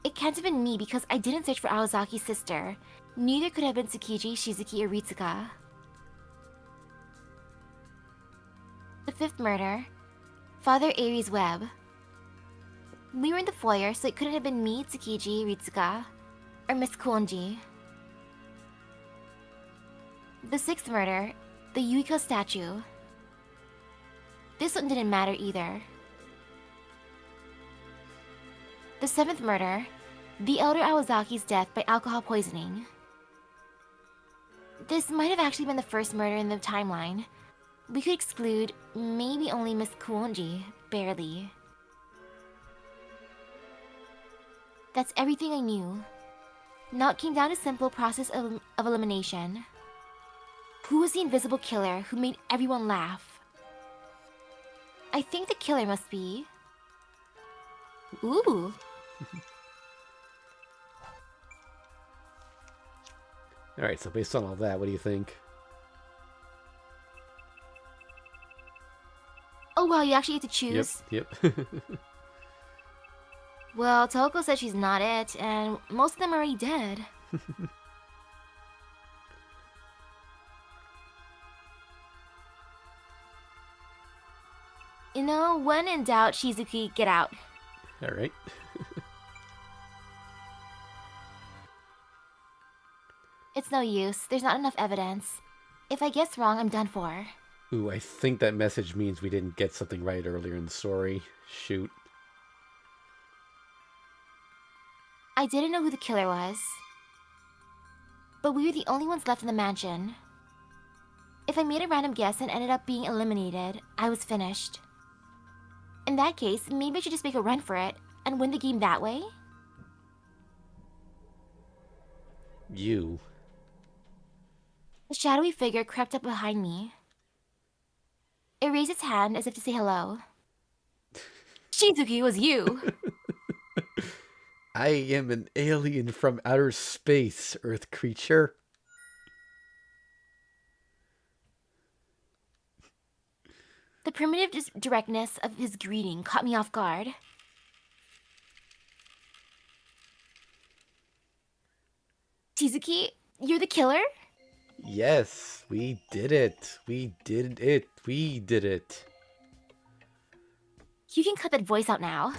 It can't have been me because I didn't search for Aozaki's sister. Neither could have been Tsukiji, Shizuki, or Ritsuka. The fifth murder, Father Ari's web. We were in the foyer, so it couldn't have been me, Tsukiji, Ritsuka, or Miss Kuonji. The sixth murder, the Yuiko statue. This one didn't matter either. The seventh murder, the elder Aozaki's death by alcohol poisoning. This might have actually been the first murder in the timeline. We could exclude maybe only Miss Kuonji, barely. That's everything I knew. Now it came down to a simple process of elimination. Who was the invisible killer who made everyone laugh? I think the killer must be... Ooh. Alright, so based on all that, what do you think? Oh wow, you actually get to choose? Yep. Well, Toko said she's not it, and most of them are already dead. You know, when in doubt, Shizuki, get out. Alright. It's no use. There's not enough evidence. If I guess wrong, I'm done for. Ooh, I think that message means we didn't get something right earlier in the story. Shoot. I didn't know who the killer was. But we were the only ones left in the mansion. If I made a random guess and ended up being eliminated, I was finished. In that case, maybe I should just make a run for it and win the game that way? You. The shadowy figure crept up behind me. It raised its hand as if to say hello. Shizuki, it was you! I am an alien from outer space, Earth creature. The primitive directness of his greeting caught me off guard. Shizuki, you're the killer? Yes, we did it. We did it. We did it. You can cut that voice out now.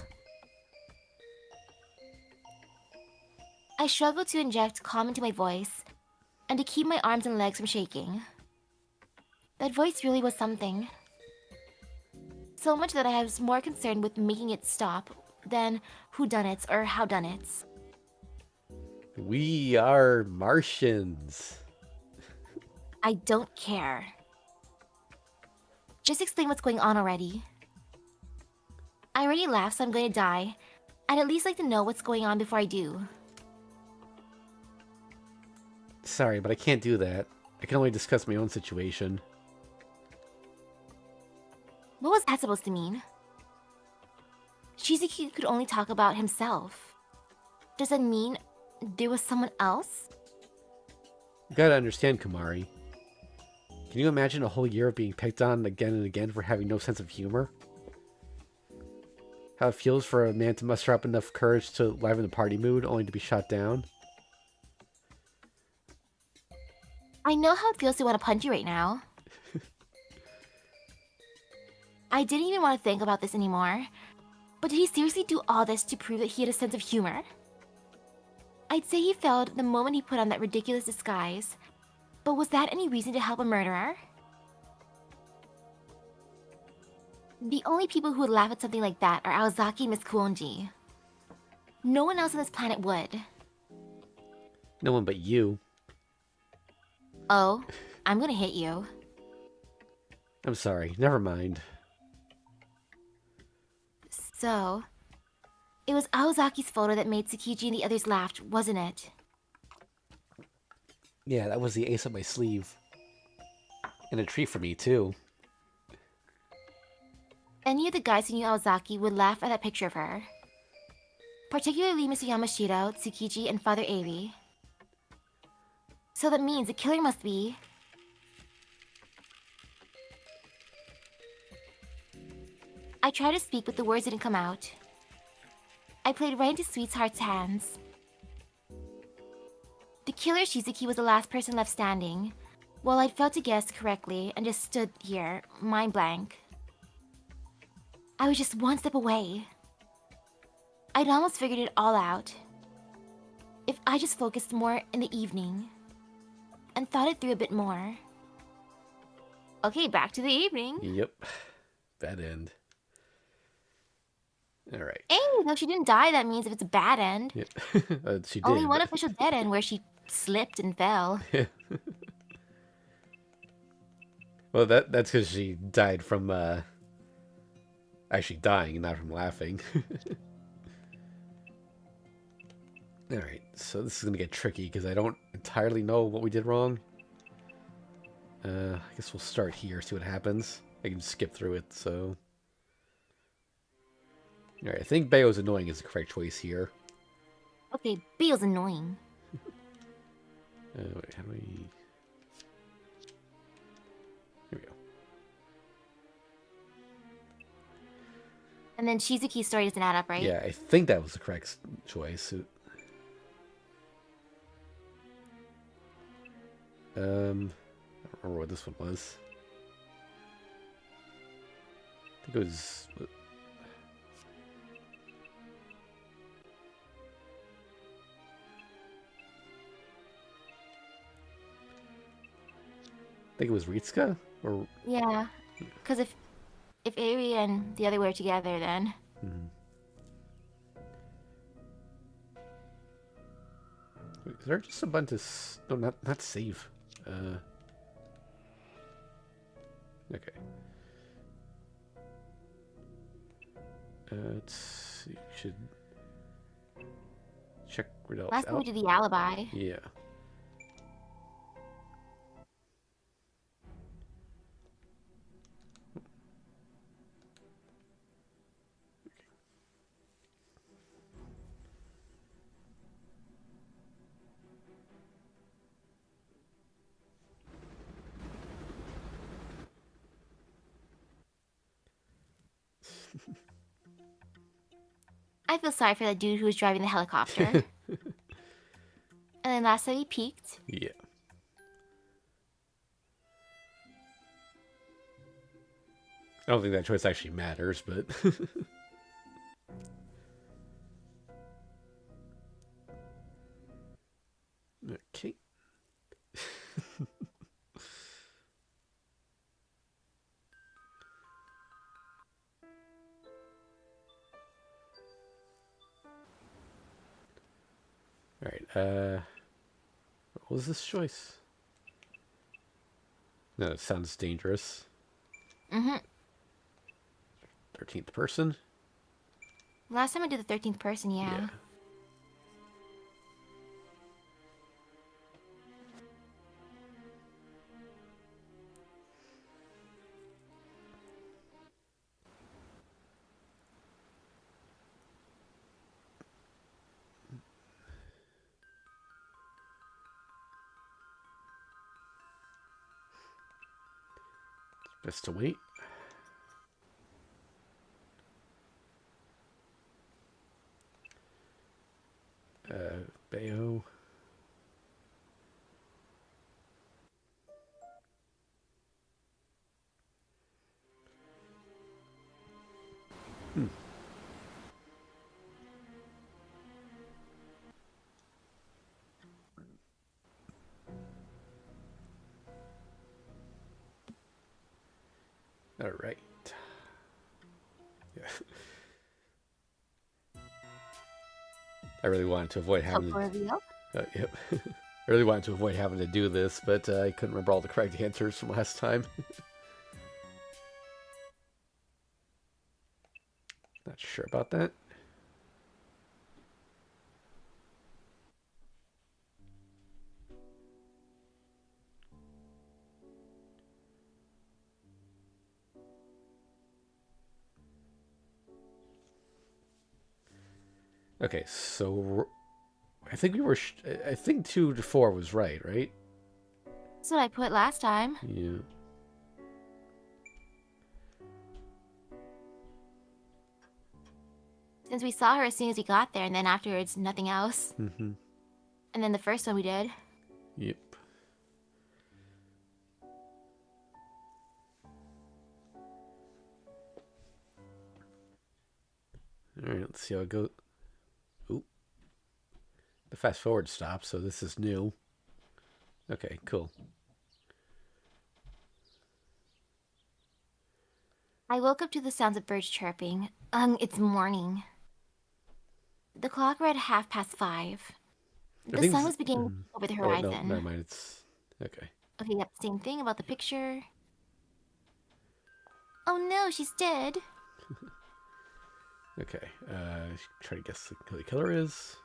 I struggled to inject calm into my voice and to keep my arms and legs from shaking. That voice really was something. So much that I was more concerned with making it stop than whodunits or howdunnits. We are Martians. I don't care. Just explain what's going on already. I already laughed, so I'm going to die. I'd at least like to know what's going on before I do. Sorry, but I can't do that. I can only discuss my own situation. What was that supposed to mean? Shizuki could only talk about himself. Does that mean there was someone else? You gotta understand, Kumari. Can you imagine a whole year of being picked on again and again for having no sense of humor? How it feels for a man to muster up enough courage to liven the party mood, only to be shot down? I know how it feels to want to punch you right now. I didn't even want to think about this anymore. But did he seriously do all this to prove that he had a sense of humor? I'd say he failed the moment he put on that ridiculous disguise. But was that any reason to help a murderer? The only people who would laugh at something like that are Aozaki and Miss Kuonji. No one else on this planet would. No one but you. Oh, I'm gonna hit you. I'm sorry, never mind. So, it was Aozaki's photo that made Tsukiji and the others laugh, wasn't it? Yeah, that was the ace up my sleeve. And a treat for me, too. Any of the guys who knew Aozaki would laugh at that picture of her. Particularly Mr. Yamashiro, Tsukiji, and Father Ari. So that means the killer must be... I tried to speak, but the words didn't come out. I played right into Sweetheart's hands. The killer Shizuki was the last person left standing, while I'd failed to guess correctly and just stood here, mind blank. I was just one step away. I'd almost figured it all out. If I just focused more in the evening and thought it through a bit more. Okay, back to the evening. Yep. Bad end. Alright. Hey, though she didn't die, that means if it's a bad end. Yep. She did. Only one official dead end where she slipped and fell. Well, that's because she died from actually dying, not from laughing. Alright, so this is going to get tricky because I don't entirely know what we did wrong. I guess we'll start here, see what happens. I can skip through it, so... Alright, I think Bayo's annoying is the correct choice here. Okay, Beale's annoying. Wait, how do we... Here we go. And then Shizuki's story doesn't add up, right? Yeah, I think that was the correct choice. I don't remember what this one was. I think it was... I think it was Ritsuka? Or... Yeah, because if Airi and the other were together, then... Wait, is there just a bunch of... No, not save. Okay. Let's see. Should check Riddell's Last time out. we did the alibi. Yeah. I feel sorry for that dude who was driving the helicopter. And then last time he peeked. Yeah. I don't think that choice actually matters, but... Okay. Alright, what was this choice? No, it sounds dangerous. 13th person? Last time I did the 13th person, yeah. Best to wait. Bayo. All right. Yeah. I really wanted to avoid having to... Yep. I really wanted to avoid having to do this, but I couldn't remember all the correct answers from last time. Not sure about that. Okay, so I think we were. I think 2 to 4 was right? That's what I put last time. Yeah. Since we saw her as soon as we got there, and then afterwards, nothing else. Mm-hmm. And then the first one we did. Yep. Alright, let's see how it goes. Oop. The fast forward stopped, so this is new. Okay, cool. I woke up to the sounds of birds chirping. It's morning. The clock read 5:30. The sun was beginning over the Oh, no, never horizon. mind. It's. Okay. Okay, yep, same thing about the picture. Oh no, she's dead. Okay. Try to guess who the killer is.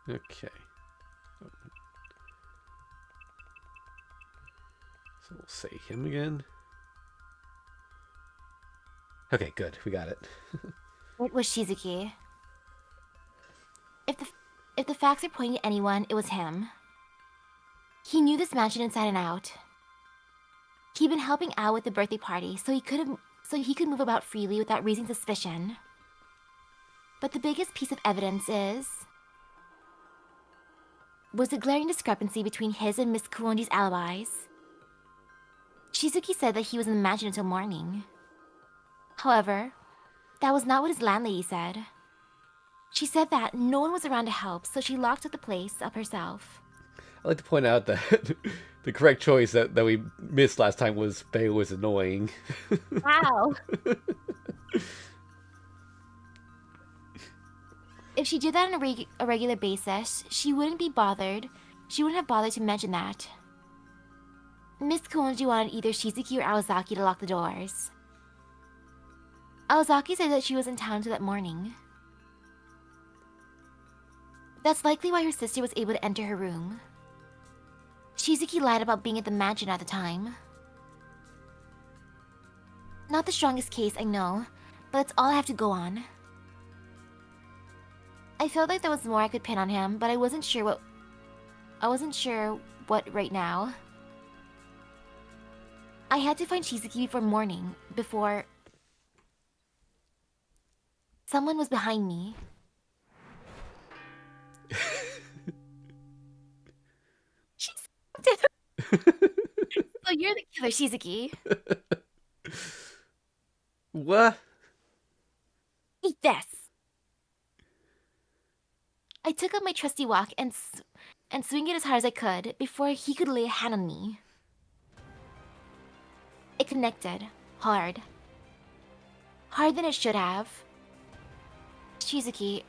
Okay. So we'll say him again. Okay, good. We got it. It was Shizuki. If the facts are pointing to anyone, it was him. He knew this mansion inside and out. He'd been helping out with the birthday party, so he could move about freely without raising suspicion. But the biggest piece of evidence was the glaring discrepancy between his and Miss Kuonji's alibis. Shizuki said that he was in the mansion until morning. However, that was not what his landlady said. She said that no one was around to help, so she locked the place up herself. I'd like to point out that the correct choice that we missed last time was Bae was annoying. Wow. If she did that on a regular basis, she wouldn't have bothered to mention that. Miss Kuonji wanted either Shizuki or Aozaki to lock the doors. Aozaki said that she was in town until that morning. That's likely why her sister was able to enter her room. Shizuki lied about being at the mansion at the time. Not the strongest case, I know, but it's all I have to go on. I felt like there was more I could pin on him, but I wasn't sure what right now. I had to find Shizuki before morning, before someone was behind me. So you're the killer, Shizuki. What? Eat this. I took up my trusty wok and swing it as hard as I could before he could lay a hand on me. It connected. Hard. Harder than it should have. Shizuki.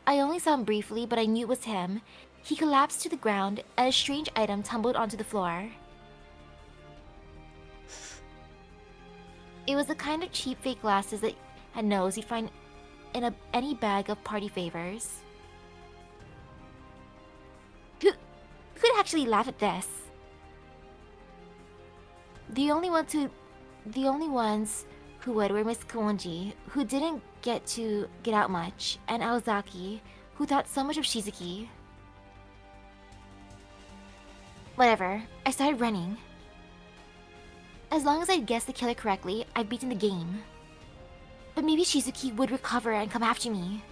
I only saw him briefly, but I knew it was him. He collapsed to the ground, and a strange item tumbled onto the floor. It was the kind of cheap fake glasses that and nose you'd find in any bag of party favors. Who could actually laugh at this? The only ones who would were Miss Kuonji, who didn't get out much, and Aozaki, who thought so much of Shizuki. Whatever, I started running. As long as I'd guessed the killer correctly, I'd beaten the game. But maybe Shizuki would recover and come after me.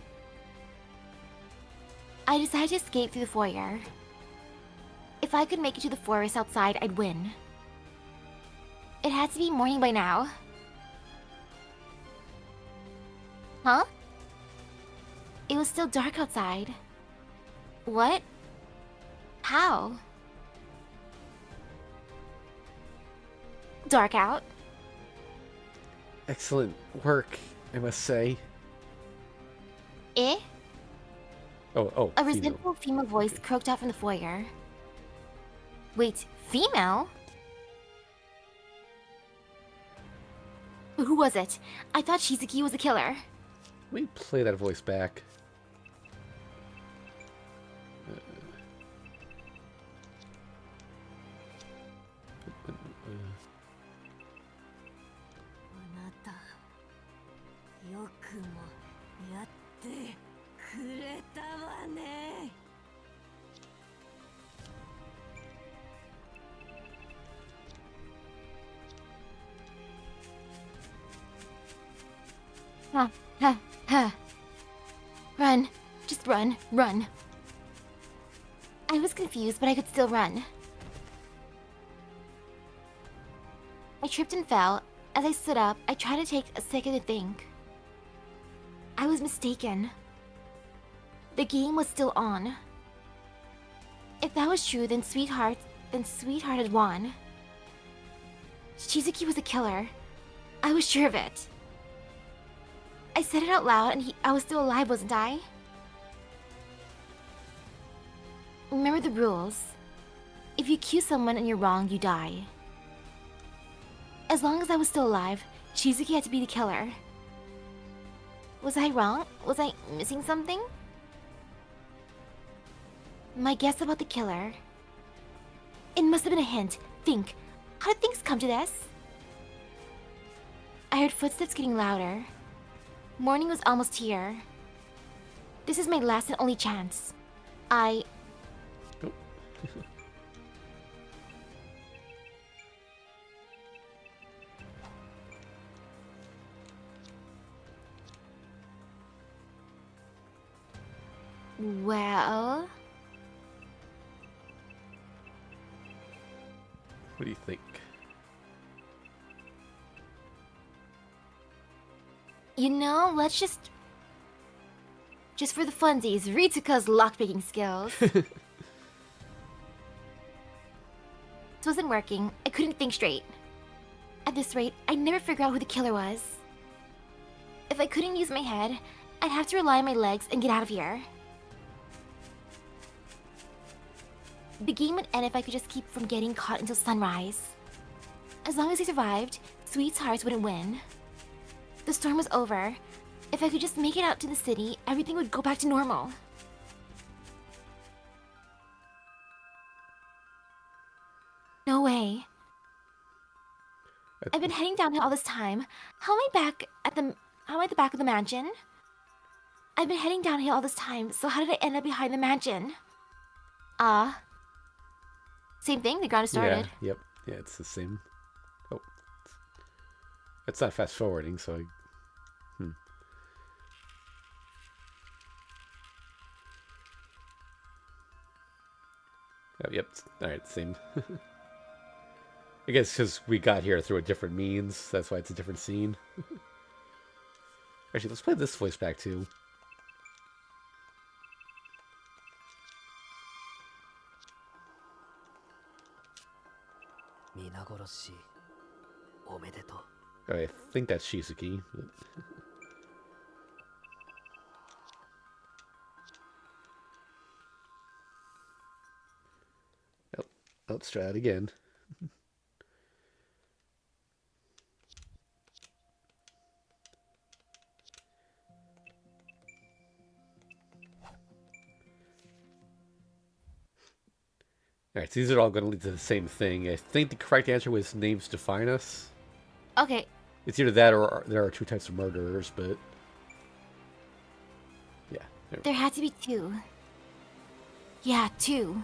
I decided to escape through the foyer. If I could make it to the forest outside, I'd win. It had to be morning by now. Huh? It was still dark outside. What? How? Dark out? Excellent work, I must say. Eh? Oh, A resentful female voice croaked out from the foyer. Wait, female? Who was it? I thought Shizuki was the killer. Let me play that voice back. Run. Just run. Run. I was confused, but I could still run. I tripped and fell. As I stood up, I tried to take a second to think. I was mistaken. The game was still on. If that was true, then Sweetheart had won. Shizuki was a killer. I was sure of it. I said it out loud, and I was still alive, wasn't I? Remember the rules. If you accuse someone and you're wrong, you die. As long as I was still alive, Shizuki had to be the killer. Was I wrong? Was I missing something? My guess about the killer. It must have been a hint. Think. How did things come to this? I heard footsteps getting louder. Morning was almost here. This is my last and only chance. Oh. Well... What do you think? You know, let's just for the funsies, Ritsuka's lockpicking skills. This wasn't working. I couldn't think straight. At this rate, I'd never figure out who the killer was. If I couldn't use my head, I'd have to rely on my legs and get out of here. The game would end if I could just keep from getting caught until sunrise. As long as I survived, Sweethearts wouldn't win. The storm was over. If I could just make it out to the city, everything would go back to normal. No way. I've been heading downhill all this time. How am I at the back of the mansion? I've been heading downhill all this time, so how did I end up behind the mansion? Same thing, the ground started. Yeah, yep. Yeah, it's the same. Oh. It's not fast forwarding, so Oh, yep. Alright, same. I guess because we got here through a different means, that's why it's a different scene. Actually, let's play this voice back too. Oh, I think that's Shizuki. Oh, let's try it again. Alright, so these are all going to lead to the same thing. I think the correct answer was names define us. Okay. It's either that or there are two types of murderers, but... Yeah. There had to be two. Yeah, two.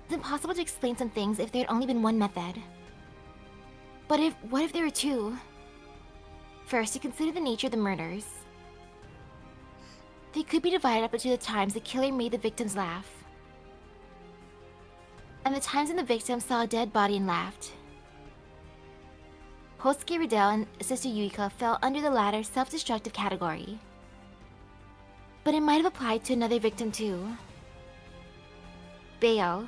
It's impossible to explain some things if there had only been one method. But what if there were two? First, you consider the nature of the murders. They could be divided up into the times the killer made the victims laugh. And the times when the victim saw a dead body and laughed. Hosuke Riddell and Sister Yuika fell under the latter self-destructive category. But it might have applied to another victim too. Bayo.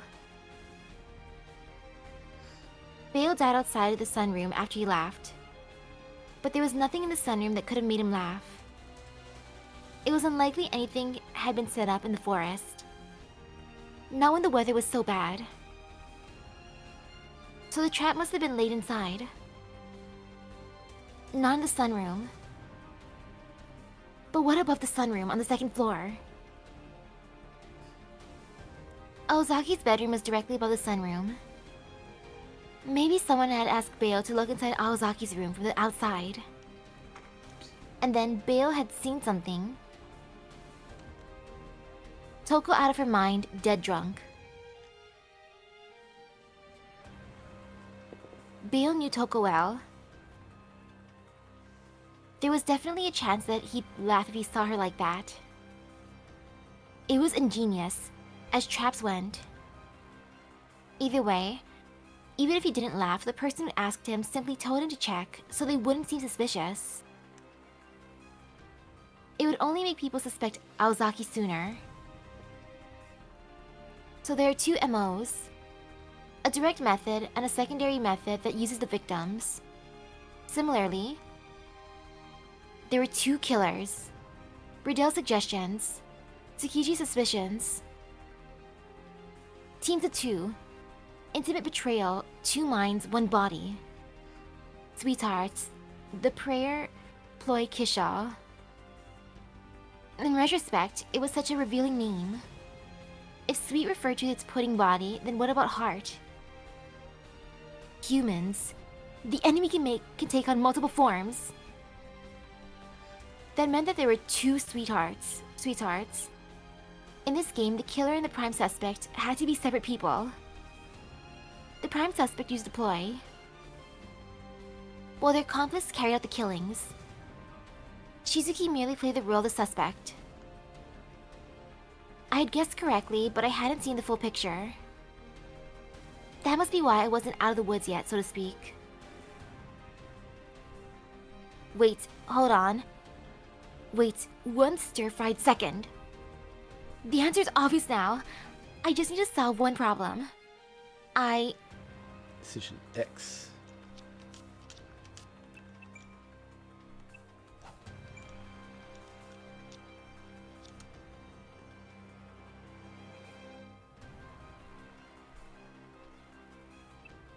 Bayo died outside of the sunroom after he laughed. But there was nothing in the sunroom that could have made him laugh. It was unlikely anything had been set up in the forest. Not when the weather was so bad. So the trap must have been laid inside. Not in the sunroom. But what above the sunroom on the second floor? Aozaki's bedroom was directly above the sunroom. Maybe someone had asked Bayo to look inside Aozaki's room from the outside. And then Bayo had seen something. Toko out of her mind, dead drunk. Bayo knew Toko well. There was definitely a chance that he'd laugh if he saw her like that. It was ingenious, as traps went. Either way, even if he didn't laugh, the person who asked him simply told him to check so they wouldn't seem suspicious. It would only make people suspect Aozaki sooner. So there are two MOs. A direct method and a secondary method that uses the victims. Similarly, there were two killers. Riddell's suggestions, Tsukiji's suspicions. Teams of two. Intimate betrayal, two minds, one body. Sweethearts, the prayer, ploy Kishaw. In retrospect, it was such a revealing name. If sweet referred to its pudding body, then what about heart? Humans. The enemy can take on multiple forms. That meant that there were two sweethearts. In this game, the killer and the prime suspect had to be separate people. The prime suspect used a ploy, while their accomplice carried out the killings. Shizuki merely played the role of the suspect. I had guessed correctly, but I hadn't seen the full picture. That must be why I wasn't out of the woods yet, so to speak. Wait, hold on. Wait, one stir-fried second. The answer's obvious now. I just need to solve one problem. Decision X.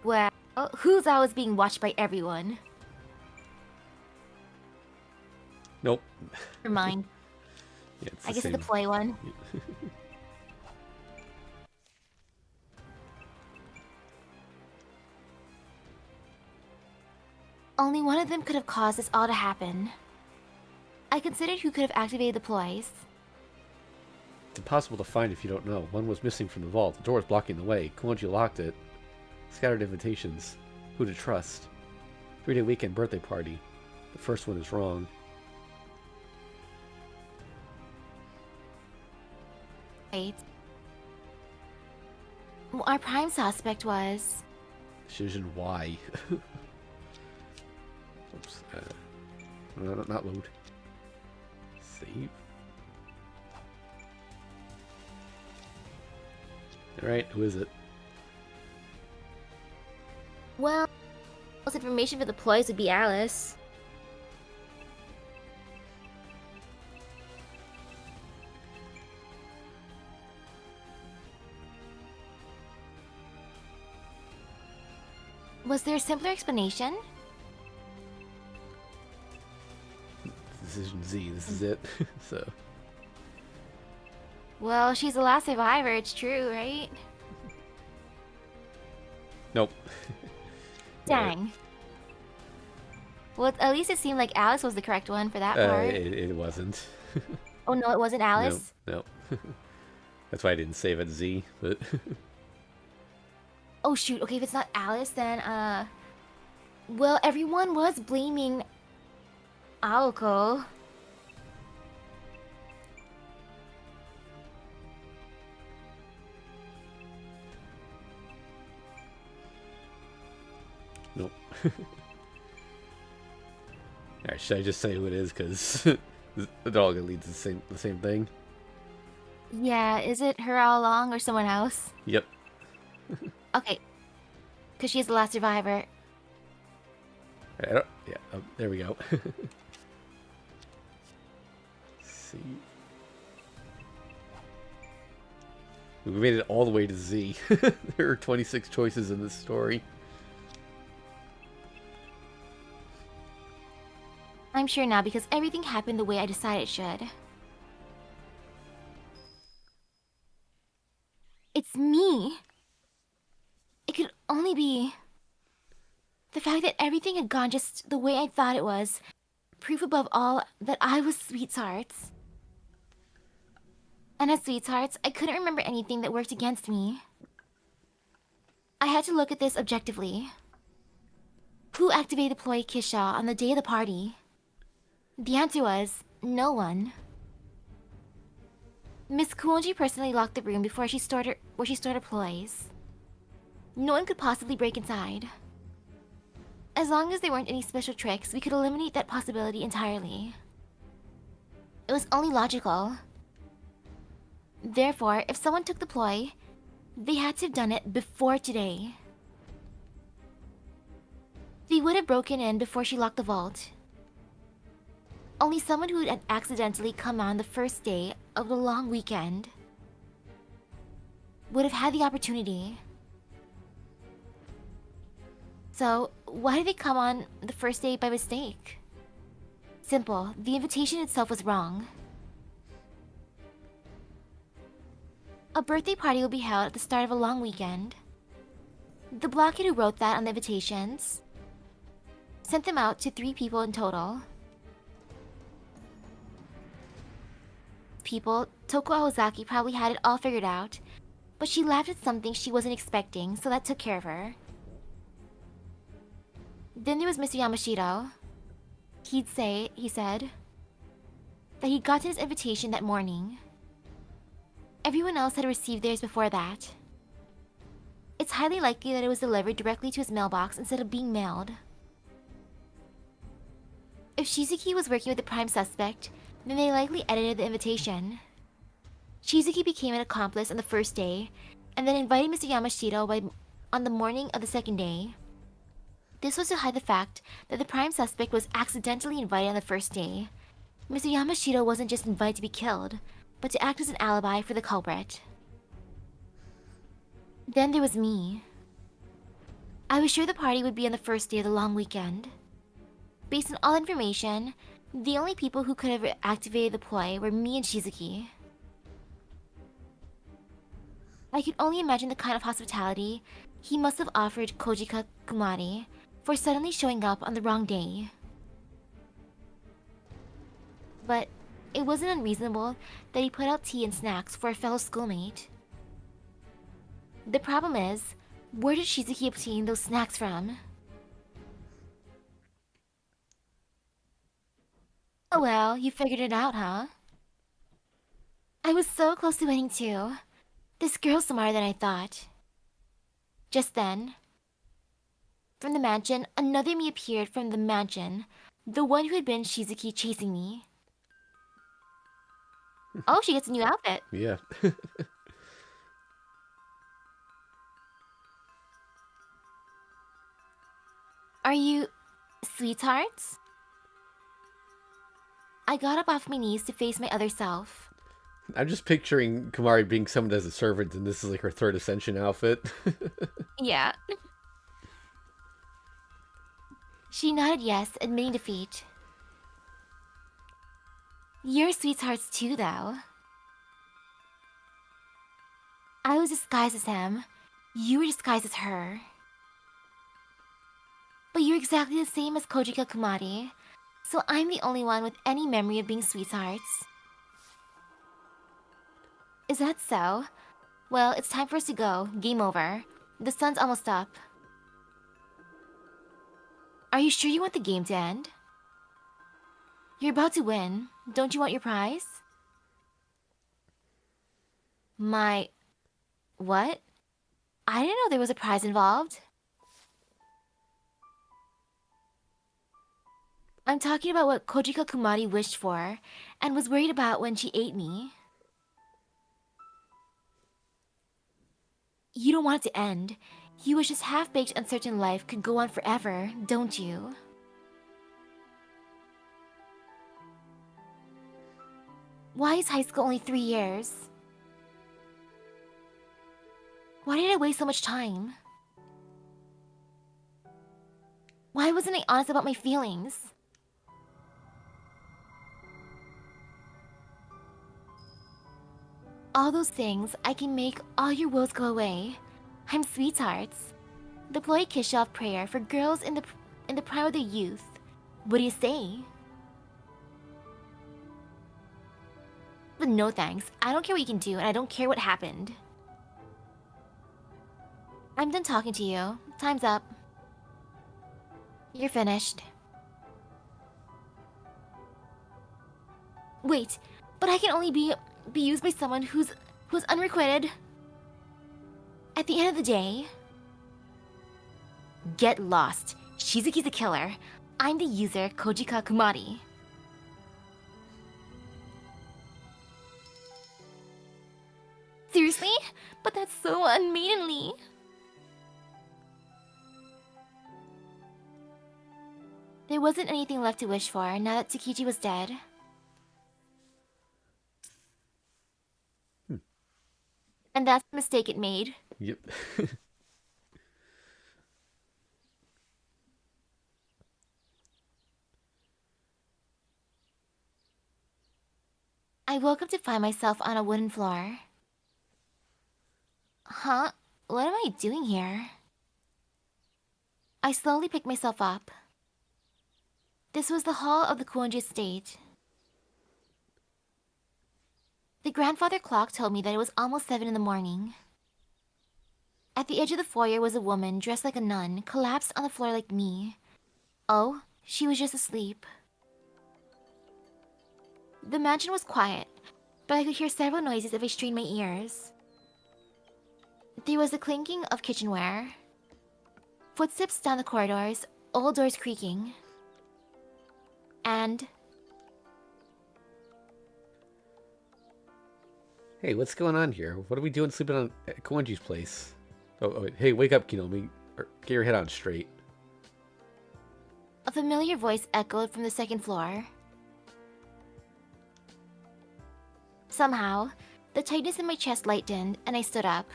Well, whose eye was being watched by everyone? Nope. Never mind. Yeah, it's I the guess same. it's the ploy one. Only one of them could have caused this all to happen. I considered who could have activated the ploys. It's impossible to find if you don't know. One was missing from the vault. The door was blocking the way. Komonji locked it. Scattered invitations. Who to trust? 3-day weekend birthday party. The first one is wrong. Wait. Well, our prime suspect was... Decision Y. Oops. Not load. Save. Alright, who is it? Well, most information for the ploys would be Alice. Was there a simpler explanation? Decision Z, this is it. So. Well, she's the last survivor, it's true, right? Nope. Dang. Well, at least it seemed like Alice was the correct one for that part. It wasn't. Oh no, it wasn't Alice? No. That's why I didn't save it Z, but... Oh shoot, okay, if it's not Alice, then, well, everyone was blaming Aoko. Nope. Alright, should I just say who it is? Because the dog leads the same thing. Yeah, is it her all along or someone else? Yep. Okay. Because she's the last survivor. Yeah, there we go. See. We made it all the way to Z. There are 26 choices in this story. I'm sure now because everything happened the way I decided it should. It's me. It could only be... The fact that everything had gone just the way I thought it was. Proof above all that I was Sweethearts. And as Sweethearts, I couldn't remember anything that worked against me. I had to look at this objectively. Who activated the ploy Kishaw on the day of the party? The answer was no one. Miss Kuonji personally locked the room before where she stored her ploys. No one could possibly break inside. As long as there weren't any special tricks, we could eliminate that possibility entirely. It was only logical. Therefore, if someone took the ploy, they had to have done it before today. They would have broken in before she locked the vault. Only someone who had accidentally come on the first day of the long weekend would have had the opportunity. So, why did they come on the first day by mistake? Simple, the invitation itself was wrong. A birthday party will be held at the start of a long weekend. The blockhead who wrote that on the invitations sent them out to 3 people in total. Aoko Aozaki probably had it all figured out, but she laughed at something she wasn't expecting, so that took care of her. Then there was Mr. Yamashiro. He said, that he'd gotten his invitation that morning. Everyone else had received theirs before that. It's highly likely that it was delivered directly to his mailbox instead of being mailed. If Shizuki was working with the prime suspect, then they likely edited the invitation. Shizuki became an accomplice on the first day, and then invited Mr. Yamashiro on the morning of the second day. This was to hide the fact that the prime suspect was accidentally invited on the first day. Mr. Yamashiro wasn't just invited to be killed, but to act as an alibi for the culprit. Then there was me. I was sure the party would be on the first day of the long weekend. Based on all information, the only people who could have activated the ploy were me and Shizuki. I could only imagine the kind of hospitality he must have offered Kojika Kumari for suddenly showing up on the wrong day. But it wasn't unreasonable that he put out tea and snacks for a fellow schoolmate. The problem is, where did Shizuki obtain those snacks from? Oh well, you figured it out, huh? I was so close to winning too. This girl's smarter than I thought. Just then, from the mansion, another me appeared from the mansion, the one who had been Shizuki chasing me. Oh, she gets a new outfit. Yeah. Are you sweethearts? I got up off my knees to face my other self. I'm just picturing Kumari being summoned as a servant, and this is like her third ascension outfit. Yeah. She nodded yes, admitting defeat. You're sweethearts too, though. I was disguised as him. You were disguised as her. But you're exactly the same as Kojika Kumari, so I'm the only one with any memory of being sweethearts. Is that so? Well, it's time for us to go. Game over. The sun's almost up. Are you sure you want the game to end? You're about to win. Don't you want your prize? My... what? I didn't know there was a prize involved. I'm talking about what Kojika Kumari wished for, and was worried about when she ate me. You don't want it to end. You wish this half-baked, uncertain life could go on forever, don't you? Why is high school only 3 years? Why did I waste so much time? Why wasn't I honest about my feelings? All those things, I can make all your woes go away. I'm sweethearts. The ploy kiss-off prayer for girls in the prime of their youth. What do you say? But no thanks. I don't care what you can do, and I don't care what happened. I'm done talking to you. Time's up. You're finished. Wait, but I can only be be used by someone who's unrequited. At the end of the day, get lost. Shizuki's a killer. I'm the user, Kojika Kumari. Seriously? But that's so unmaidenly. There wasn't anything left to wish for now that Tsukiji was dead. And that's the mistake it made. Yep. I woke up to find myself on a wooden floor. Huh? What am I doing here? I slowly picked myself up. This was the hall of the Kuonji estate. The grandfather clock told me that it was almost 7 in the morning. At the edge of the foyer was a woman dressed like a nun, collapsed on the floor like me. Oh, she was just asleep. The mansion was quiet, but I could hear several noises if I strained my ears. There was the clinking of kitchenware, footsteps down the corridors, old doors creaking, and... Hey, what's going on here? What are we doing sleeping on at Koenji's place? Oh, hey, wake up, Kinomi. Get your head on straight. a familiar voice echoed from the second floor. Somehow, the tightness in my chest lightened, and I stood up.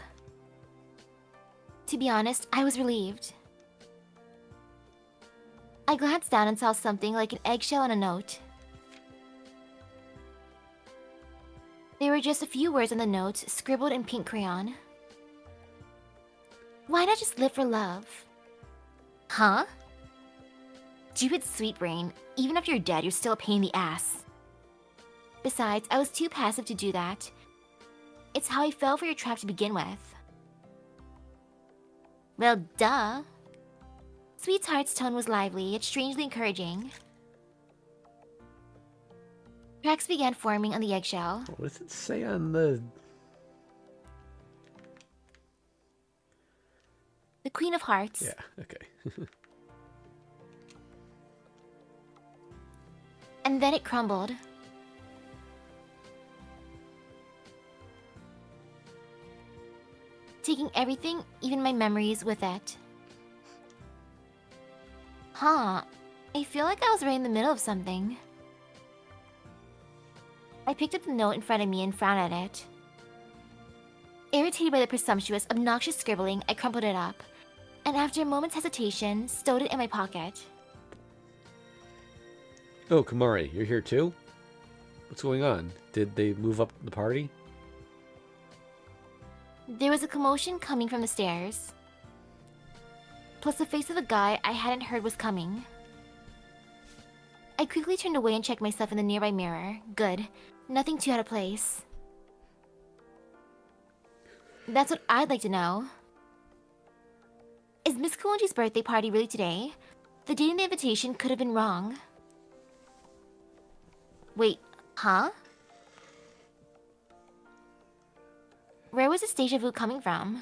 To be honest, I was relieved. I glanced down and saw something like an eggshell on a note. There were just a few words on the note, scribbled in pink crayon. Why not just live for love? Huh? Stupid sweet brain, even after you're dead, you're still a pain in the ass. Besides, I was too passive to do that. It's how I fell for your trap to begin with. Well, duh. Sweetheart's tone was lively, yet strangely encouraging. Cracks began forming on the eggshell. What does it say on the... The Queen of Hearts. Yeah, okay. And then it crumbled. Taking everything, even my memories, with it. Huh. I feel like I was right in the middle of something. I picked up the note in front of me and frowned at it. Irritated by the presumptuous, obnoxious scribbling, I crumpled it up, and after a moment's hesitation, stowed it in my pocket. Oh, Kamari, you're here too? What's going on? Did they move up the party? There was a commotion coming from the stairs. Plus the face of the guy I hadn't heard was coming. I quickly turned away and checked myself in the nearby mirror. Good. Nothing too out of place. That's what I'd like to know. Is Miss Kuonji's birthday party really today? The date in the invitation could have been wrong. Wait, huh? Where was this deja vu coming from?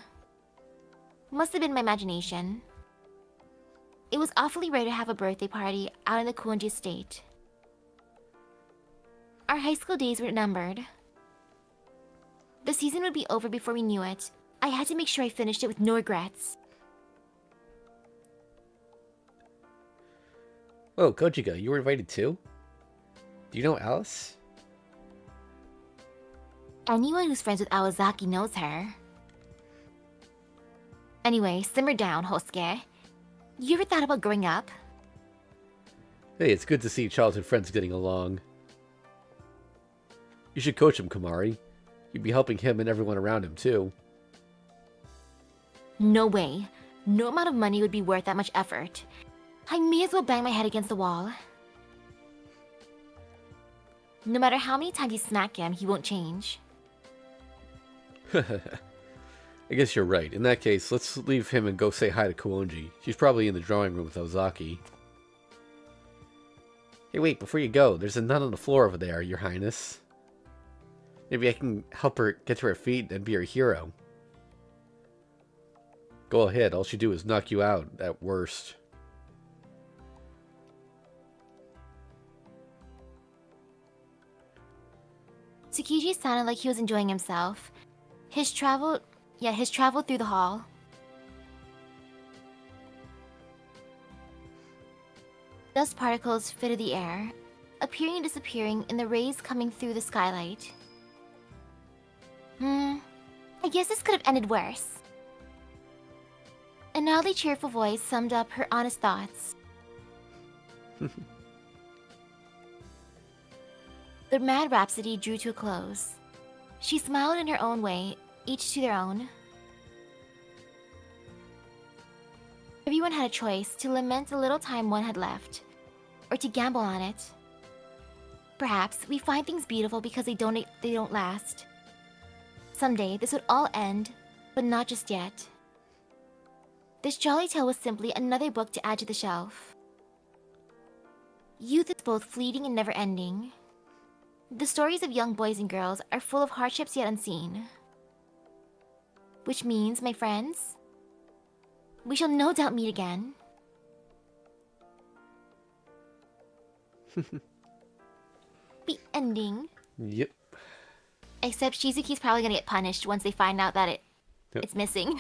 Must have been my imagination. It was awfully rare to have a birthday party out in the Kuonji estate. Our high school days were numbered. The season would be over before we knew it. I had to make sure I finished it with no regrets. Oh, Kojika, you were invited too? Do you know Alice? Anyone who's friends with Aozaki knows her. Anyway, simmer down, Hosuke. You ever thought about growing up? Hey, it's good to see childhood friends getting along. You should coach him, Kamari. You'd be helping him and everyone around him, too. No way. No amount of money would be worth that much effort. I may as well bang my head against the wall. No matter how many times you smack him, he won't change. I guess you're right. In that case, let's leave him and go say hi to Kuonji. She's probably in the drawing room with Aozaki. Hey, wait, before you go, there's a nun on the floor over there, Your Highness. Maybe I can help her get to her feet and be her hero. Go ahead, all she do is knock you out, at worst. Tsukiji sounded like he was enjoying himself. His travel through the hall. Dust particles fitted the air, appearing and disappearing in the rays coming through the skylight. I guess this could have ended worse. An oddly cheerful voice summed up her honest thoughts. The mad rhapsody drew to a close. She smiled in her own way, each to their own. Everyone had a choice to lament the little time one had left, or to gamble on it. Perhaps we find things beautiful because they don't last. Someday this would all end, but not just yet. This jolly tale was simply another book to add to the shelf. Youth is both fleeting and never-ending. The stories of young boys and girls are full of hardships yet unseen. Which means, my friends, we shall no doubt meet again. The ending. Yep. Except Shizuki's probably gonna get punished once they find out that it's missing.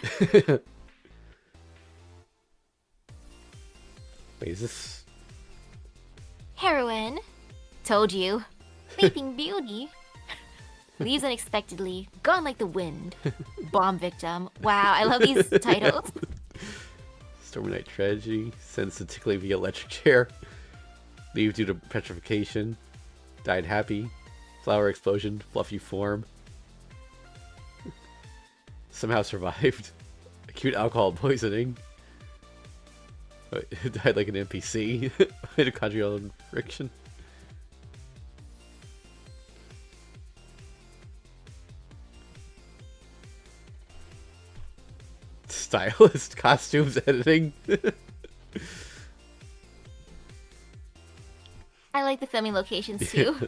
Wait, is this... Heroine. Told you. Leaping beauty. Leaves unexpectedly. Gone like the wind. Bomb victim. Wow, I love these titles. Stormy Night Tragedy. Sends to tickling via electric chair. Leave due to petrification. Died happy. Flower explosion. Fluffy form. Somehow survived. Acute alcohol poisoning. Died like an NPC. Mitochondrial friction. Stylist, costumes, editing. I like the filming locations too.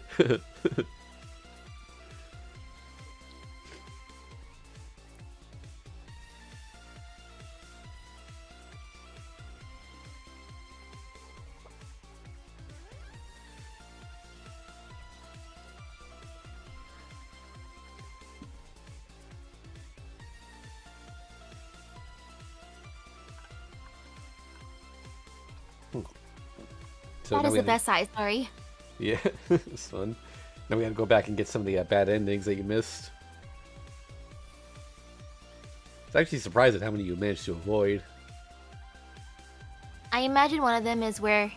So that is the best side story. Yeah, it's fun. Now we gotta go back and get some of the bad endings that you missed. I was actually surprised at how many you managed to avoid. I imagine one of them is where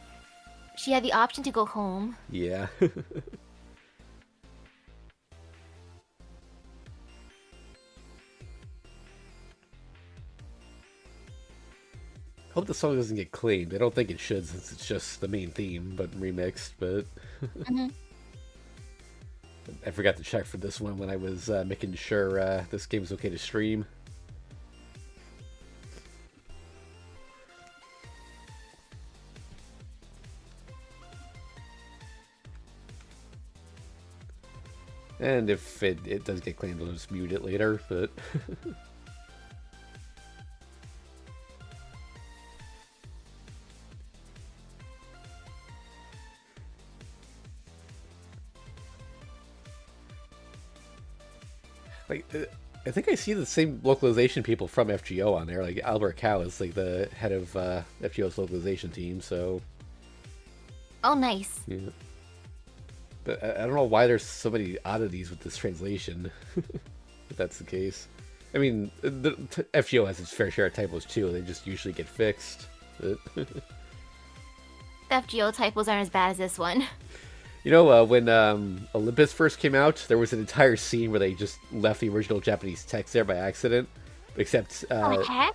she had the option to go home. Yeah. Hope the song doesn't get claimed. I don't think it should, since it's just the main theme, but remixed. But I forgot to check for this one when I was making sure this game was okay to stream. And if it does get claimed, I'll just mute it later. But like, I think I see the same localization people from FGO on there. Like Albert Cow is like the head of FGO's localization team. So. Oh, nice. Yeah. But I don't know why there's so many oddities with this translation. If that's the case. I mean, the FGO has its fair share of typos too. They just usually get fixed. But FGO typos aren't as bad as this one. you know, when Olympus first came out, there was an entire scene where they just left the original Japanese text there by accident. Except, yeah,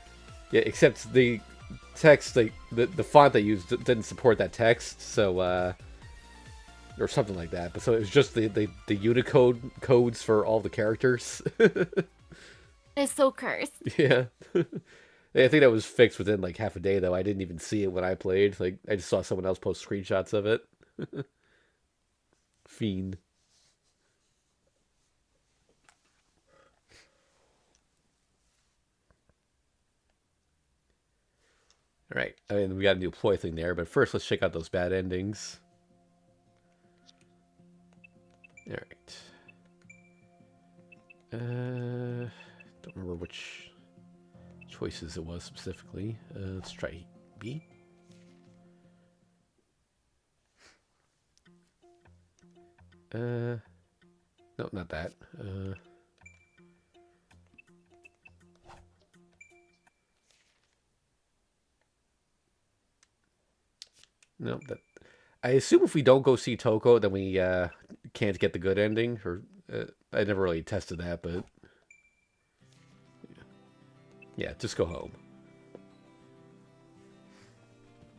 except the text, like the font they used didn't support that text, so or something like that. But so it was just the Unicode codes for all the characters. It's so cursed. Yeah. I think that was fixed within like half a day, though. I didn't even see it when I played. Like, I just saw someone else post screenshots of it. Fiend. Alright, I mean, we got a new ploy thing there, but first let's check out those bad endings. Alright. Don't remember which choices it was specifically. Let's try B. No, not that. No, that. I assume if we don't go see Toko, then we can't get the good ending. Or I never really tested that, but yeah, just go home.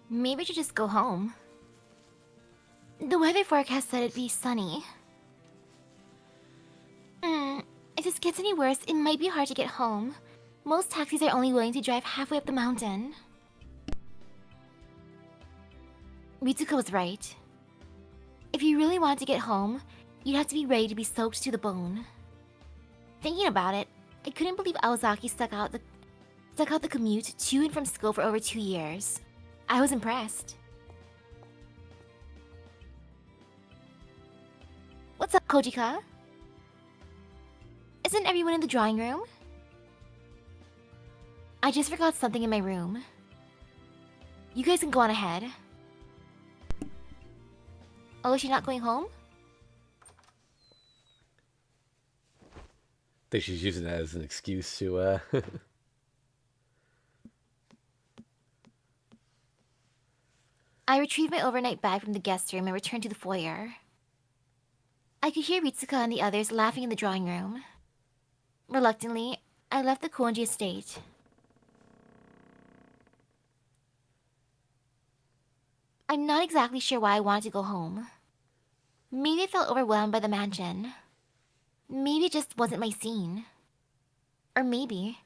Maybe I should just go home. The weather forecast said it'd be sunny. If this gets any worse, it might be hard to get home. Most taxis are only willing to drive halfway up the mountain. Ritsuko was right. If you really wanted to get home, you'd have to be ready to be soaked to the bone. Thinking about it, I couldn't believe Aozaki stuck out the commute to and from school for over 2 years. I was impressed. What's up, Kojika? Isn't everyone in the drawing room? I just forgot something in my room. You guys can go on ahead. Oh, is she not going home? I think she's using that as an excuse to, I retrieved my overnight bag from the guest room and returned to the foyer. I could hear Ritsuka and the others laughing in the drawing room. Reluctantly, I left the Konji estate. I'm not exactly sure why I wanted to go home. Maybe I felt overwhelmed by the mansion. Maybe it just wasn't my scene. Or maybe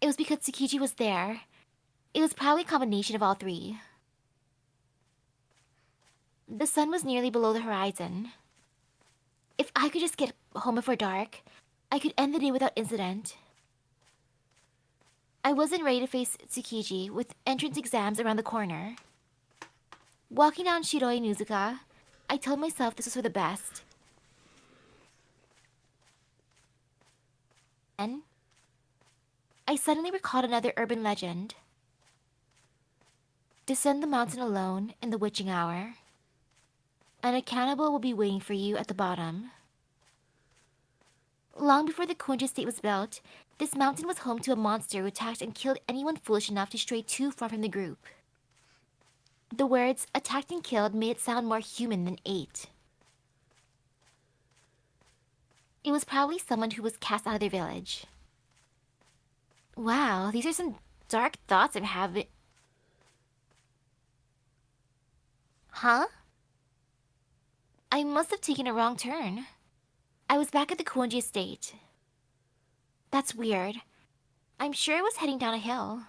it was because Tsukiji was there. It was probably a combination of all three. The sun was nearly below the horizon. If I could just get home before dark, I could end the day without incident. I wasn't ready to face Tsukiji with entrance exams around the corner. Walking down Shiroi Nuzuka, I told myself this was for the best. Then, I suddenly recalled another urban legend. Descend the mountain alone in the witching hour, and a cannibal will be waiting for you at the bottom. Long before the Konji estate was built, this mountain was home to a monster who attacked and killed anyone foolish enough to stray too far from the group. The words attacked and killed made it sound more human than ate. It was probably someone who was cast out of their village. Wow, these are some dark thoughts I'm having. Huh? I must have taken a wrong turn. I was back at the Konji estate. That's weird. I'm sure I was heading down a hill.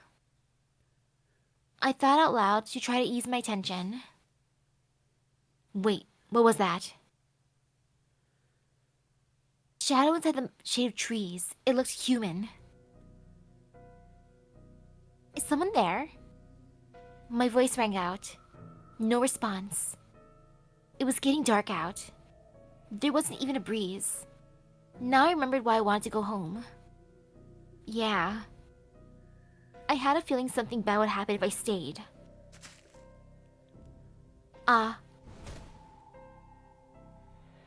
I thought out loud to try to ease my tension. Wait, what was that? Shadow inside the shade of trees. It looked human. Is someone there? My voice rang out. No response. It was getting dark out. There wasn't even a breeze. Now I remembered why I wanted to go home. Yeah. I had a feeling something bad would happen if I stayed.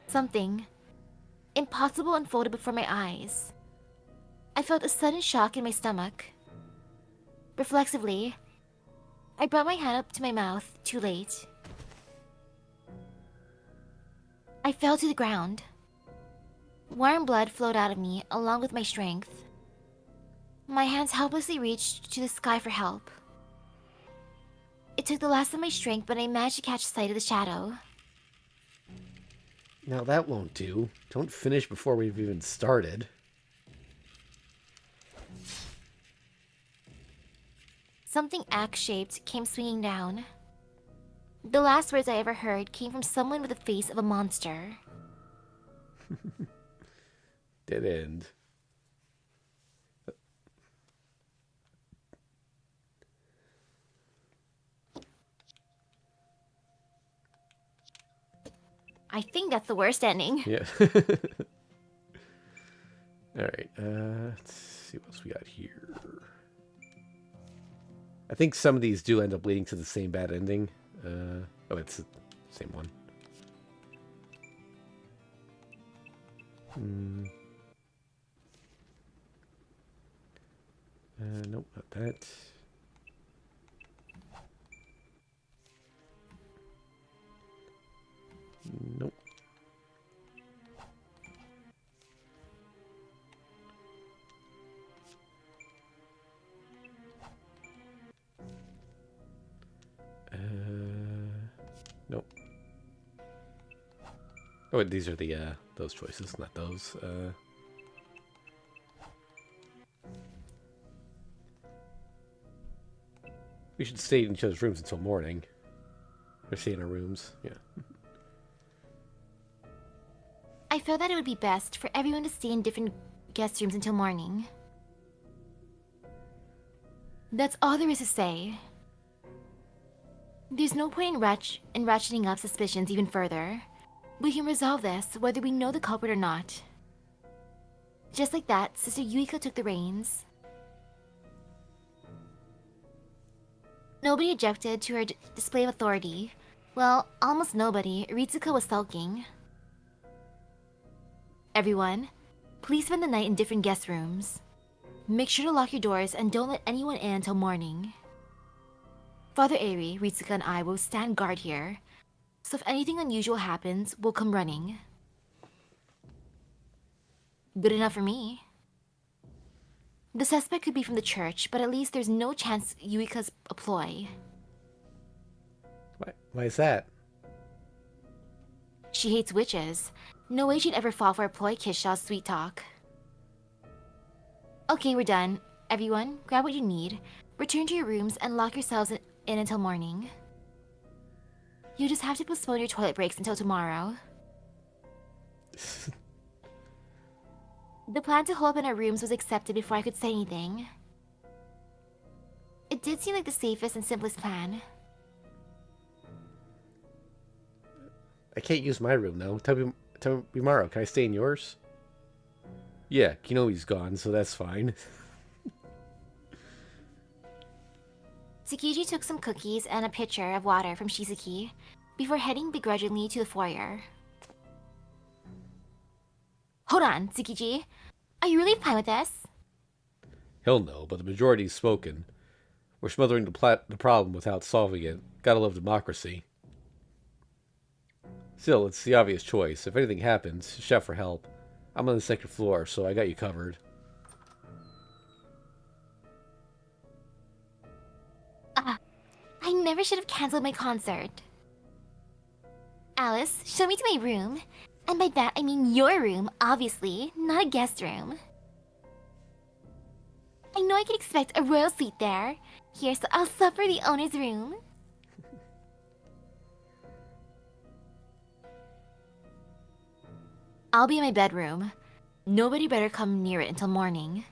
Something impossible unfolded before my eyes. I felt a sudden shock in my stomach. Reflexively, I brought my hand up to my mouth, too late. I fell to the ground. Warm blood flowed out of me, along with my strength. My hands helplessly reached to the sky for help. It took the last of my strength, but I managed to catch sight of the shadow. Now that won't do. Don't finish before we've even started. Something axe-shaped came swinging down. The last words I ever heard came from someone with the face of a monster. Dead end. I think that's the worst ending. Yeah. Alright, let's see what else we got here. I think some of these do end up leading to the same bad ending. Oh, it's the same one. Nope, not that. Nope. Nope. Oh, wait, these are the those choices, not those. We should stay in each other's rooms until morning. Or stay in our rooms, yeah. I felt that it would be best for everyone to stay in different guest rooms until morning. That's all there is to say. There's no point in ratcheting up suspicions even further. We can resolve this whether we know the culprit or not. Just like that, Sister Yuika took the reins. Nobody objected to her display of authority. Well, almost nobody. Ritsuka was sulking. Everyone, please spend the night in different guest rooms. Make sure to lock your doors and don't let anyone in until morning. Father Eri, Ritsuka, and I will stand guard here, so if anything unusual happens, we'll come running. Good enough for me. The suspect could be from the church, but at least there's no chance Yuika's a ploy. Why is that? She hates witches. No way she'd ever fall for a ploy Kishaw's sweet talk. Okay, we're done. Everyone, grab what you need, return to your rooms, and lock yourselves in until morning. You just have to postpone your toilet breaks until tomorrow. The plan to hole up in our rooms was accepted before I could say anything. It did seem like the safest and simplest plan. I can't use my room now. Tell me tomorrow. Can I stay in yours? Yeah, Kinoi's gone, so that's fine. Tsukiji took some cookies and a pitcher of water from Shizuki before heading begrudgingly to the foyer. Hold on, Tsukiji. Are you really fine with this? Hell no, but the majority's spoken. We're smothering the problem without solving it. Gotta love democracy. Still, it's the obvious choice. If anything happens, shout for help. I'm on the second floor, so I got you covered. I never should have cancelled my concert. Alice, show me to my room. And by that, I mean your room, obviously, not a guest room. I know I can expect a royal suite there. Here, so I'll suffer the owner's room. I'll be in my bedroom. Nobody better come near it until morning.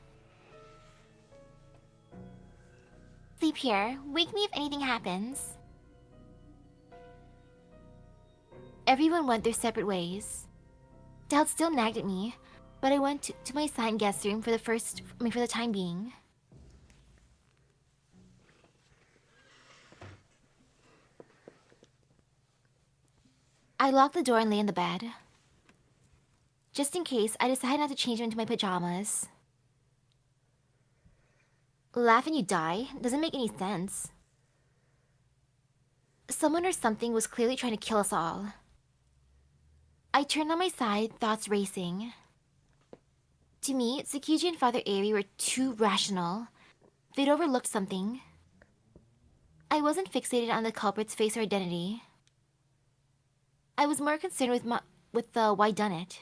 Sleep here. Wake me if anything happens. Everyone went their separate ways. Doubt still nagged at me, but I went to my assigned guest room for the time being. I locked the door and lay in the bed. Just in case, I decided not to change into my pajamas. Laugh and you die? Doesn't make any sense. Someone or something was clearly trying to kill us all. I turned on my side, thoughts racing. To me, Tsukiji and Father Eri were too rational. They'd overlooked something. I wasn't fixated on the culprit's face or identity. I was more concerned with the why done it.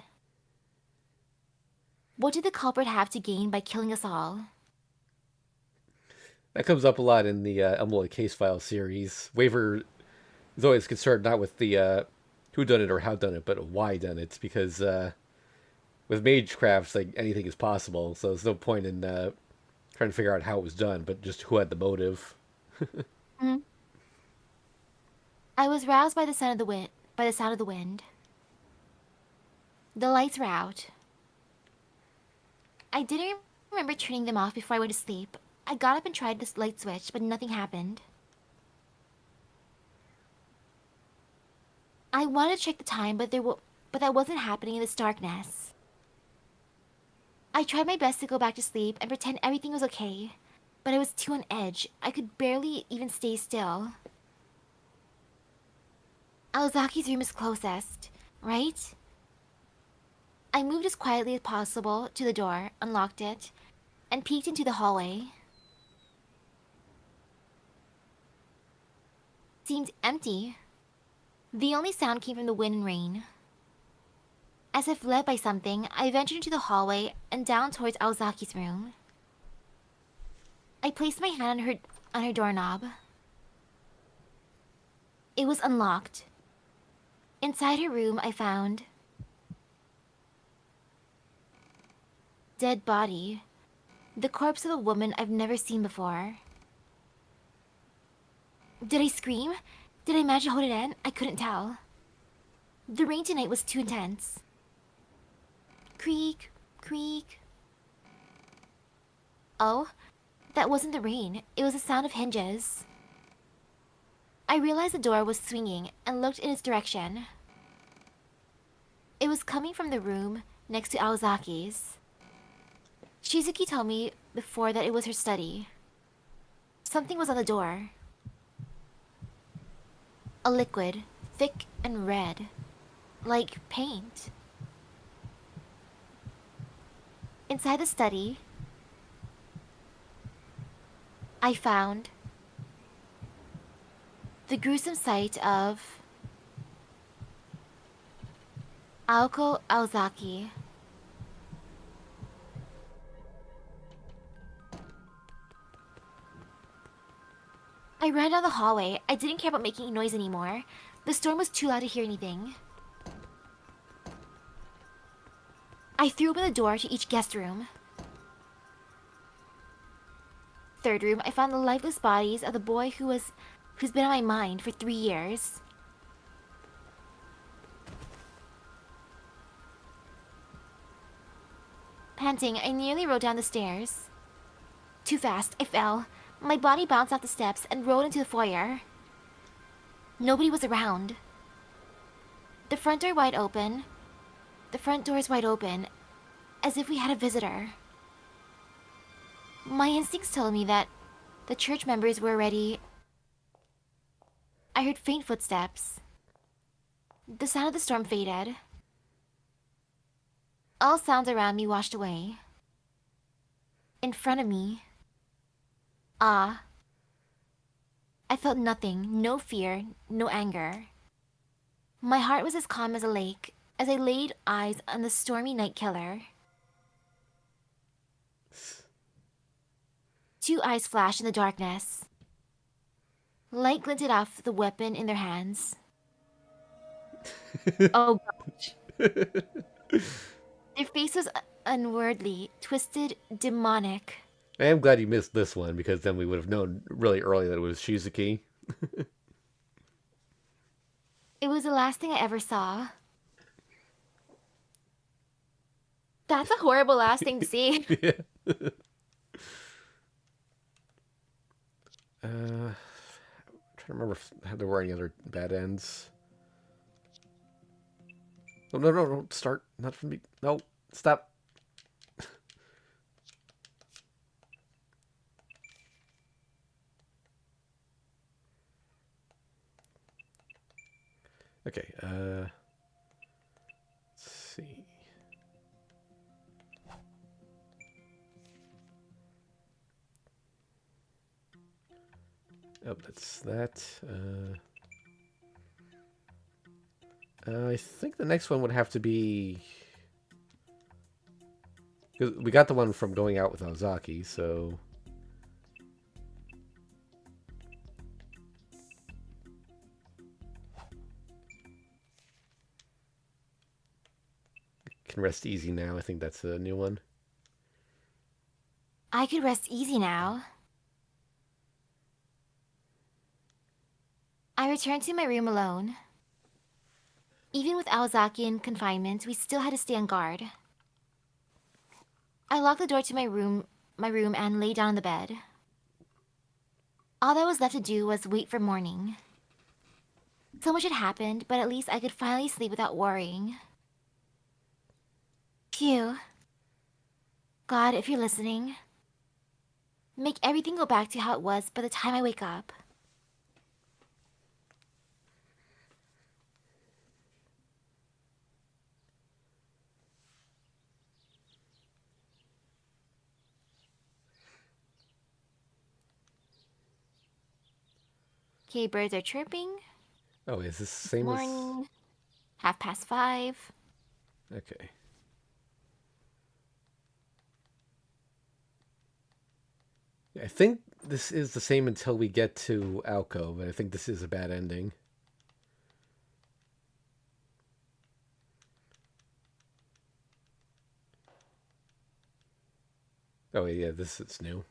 What did the culprit have to gain by killing us all? That comes up a lot in the Elmwood Case File series. Waver is always concerned not with the who done it or how done it, but why done it. Because with magecrafts, like anything is possible. So there's no point in trying to figure out how it was done, but just who had the motive. I was roused by the sound of the wind. The lights were out. I didn't remember turning them off before I went to sleep. I got up and tried this light switch, but nothing happened. I wanted to check the time, but that wasn't happening in this darkness. I tried my best to go back to sleep and pretend everything was okay, but I was too on edge. I could barely even stay still. Aozaki's room is closest, right? I moved as quietly as possible to the door, unlocked it, and peeked into the hallway. It seemed empty. The only sound came from the wind and rain. As if led by something, I ventured into the hallway and down towards Aozaki's room. I placed my hand on her doorknob. It was unlocked. Inside her room, I found dead body, the corpse of a woman I've never seen before. Did I scream? Did I imagine Hoden? I couldn't tell. The rain tonight was too intense. Creak, creak. Oh, that wasn't the rain. It was the sound of hinges. I realized the door was swinging and looked in its direction. It was coming from the room next to Aozaki's. Shizuki told me before that it was her study. Something was on the door. A liquid, thick and red, like paint. Inside the study, I found the gruesome sight of Aoko Aozaki. I ran down the hallway. I didn't care about making noise anymore. The storm was too loud to hear anything. I threw open the door to each guest room. Third room, I found the lifeless bodies of the boy who's been on my mind for 3 years. Panting, I nearly rode down the stairs. Too fast, I fell. My body bounced off the steps and rolled into the foyer. Nobody was around. The front door wide open. The front door is wide open, as if we had a visitor. My instincts told me that the church members were already... I heard faint footsteps. The sound of the storm faded. All sounds around me washed away. In front of me... I felt nothing, no fear, no anger. My heart was as calm as a lake as I laid eyes on the stormy night killer. Two eyes flashed in the darkness. Light glinted off the weapon in their hands. Oh gosh. Their face was unworldly, twisted, demonic. I am glad you missed this one, because then we would have known really early that it was Shizuki. It was the last thing I ever saw. That's a horrible last thing to see. Yeah. I'm trying to remember if there were any other bad ends. Oh, no, don't start. Not from me. No, stop. Okay, let's see. Oh, that's that. I think the next one would have to be... 'cause we got the one from going out with Aozaki, so... Can rest easy now. I think that's a new one. I could rest easy now. I returned to my room alone. Even with Aozaki in confinement, we still had to stay on guard. I locked the door to my room and lay down on the bed. All that was left to do was wait for morning. So much had happened, but at least I could finally sleep without worrying. Phew. God, if you're listening, make everything go back to how it was by the time I wake up. Okay, birds are chirping. Oh, is this the same Morning. 5:30. as... Okay. I think this is the same until we get to Aoko, but I think this is a bad ending. Oh, yeah, this is new.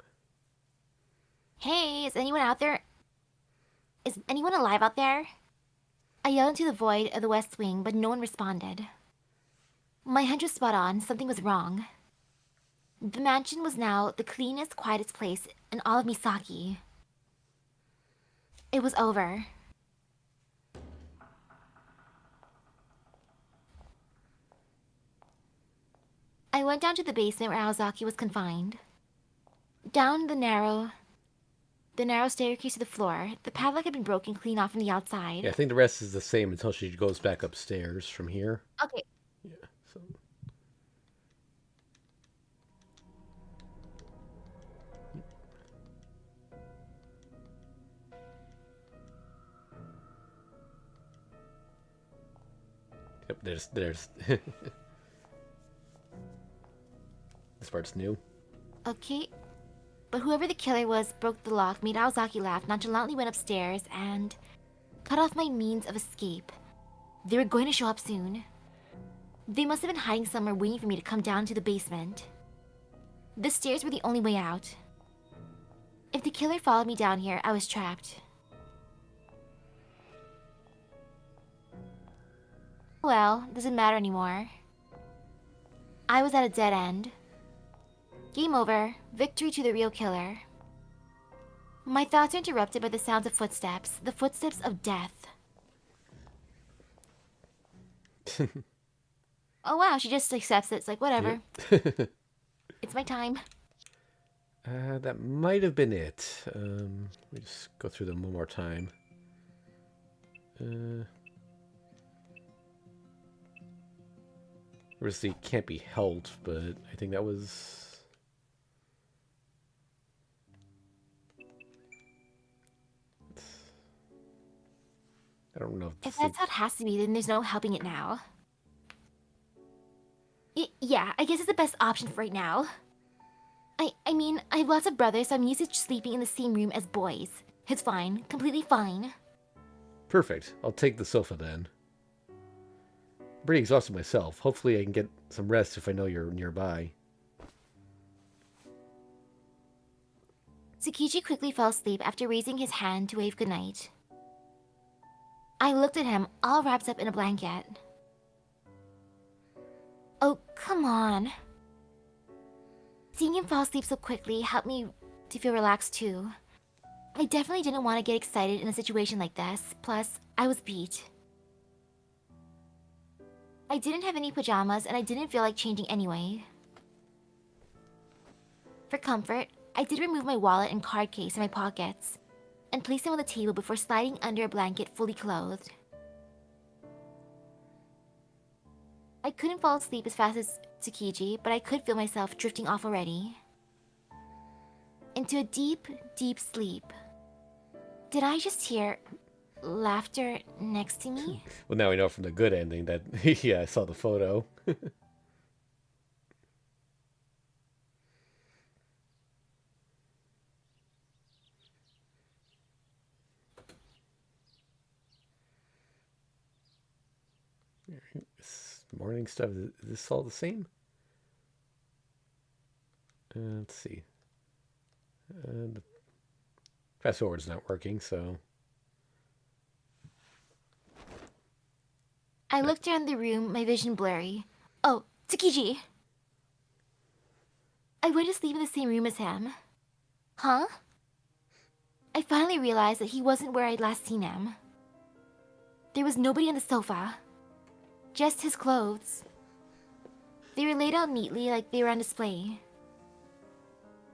Hey, is anyone out there? Is anyone alive out there? I yelled into the void of the west wing, but no one responded. My hunch was spot on, something was wrong. The mansion was now the cleanest, quietest place in all of Misaki. It was over. I went down to the basement where Aozaki was confined. Down the narrow staircase to the floor. The padlock had been broken clean off from the outside. Yeah, I think the rest is the same until she goes back upstairs from here. Okay. Yeah, so... Yep, there's... This part's new. Okay. But whoever the killer was broke the lock, made Aozaki laugh, nonchalantly went upstairs, and cut off my means of escape. They were going to show up soon. They must have been hiding somewhere waiting for me to come down to the basement. The stairs were the only way out. If the killer followed me down here, I was trapped. Well, doesn't matter anymore. I was at a dead end. Game over. Victory to the real killer. My thoughts are interrupted by the sounds of footsteps. The footsteps of death. Oh wow, she just accepts it. It's like, whatever. Yep. It's my time. That might have been it. Let me just go through them one more time. Obviously can't be helped, but I think that was... I don't know If that's how it has to be, then there's no helping it now. Yeah, I guess it's the best option for right now. I mean, I have lots of brothers, so I'm used to sleeping in the same room as boys. It's fine. Completely fine. Perfect. I'll take the sofa then. I'm pretty exhausted myself. Hopefully I can get some rest if I know you're nearby. Tsukiji quickly fell asleep after raising his hand to wave goodnight. I looked at him, all wrapped up in a blanket. Oh, come on. Seeing him fall asleep so quickly helped me to feel relaxed too. I definitely didn't want to get excited in a situation like this, plus, I was beat. I didn't have any pajamas and I didn't feel like changing anyway. For comfort, I did remove my wallet and card case in my pockets and place them on the table before sliding under a blanket fully clothed. I couldn't fall asleep as fast as Tsukiji, but I could feel myself drifting off already. Into a deep, deep sleep. Did I just hear laughter next to me? Well, now we know from the good ending that, yeah, I saw the photo. This morning stuff, is this all the same? Let's see. The fast forward's not working, so... I looked around the room, my vision blurry. Oh, Tsukiji! I went to sleep in the same room as him. Huh? I finally realized that he wasn't where I'd last seen him. There was nobody on the sofa. Just his clothes. They were laid out neatly like they were on display.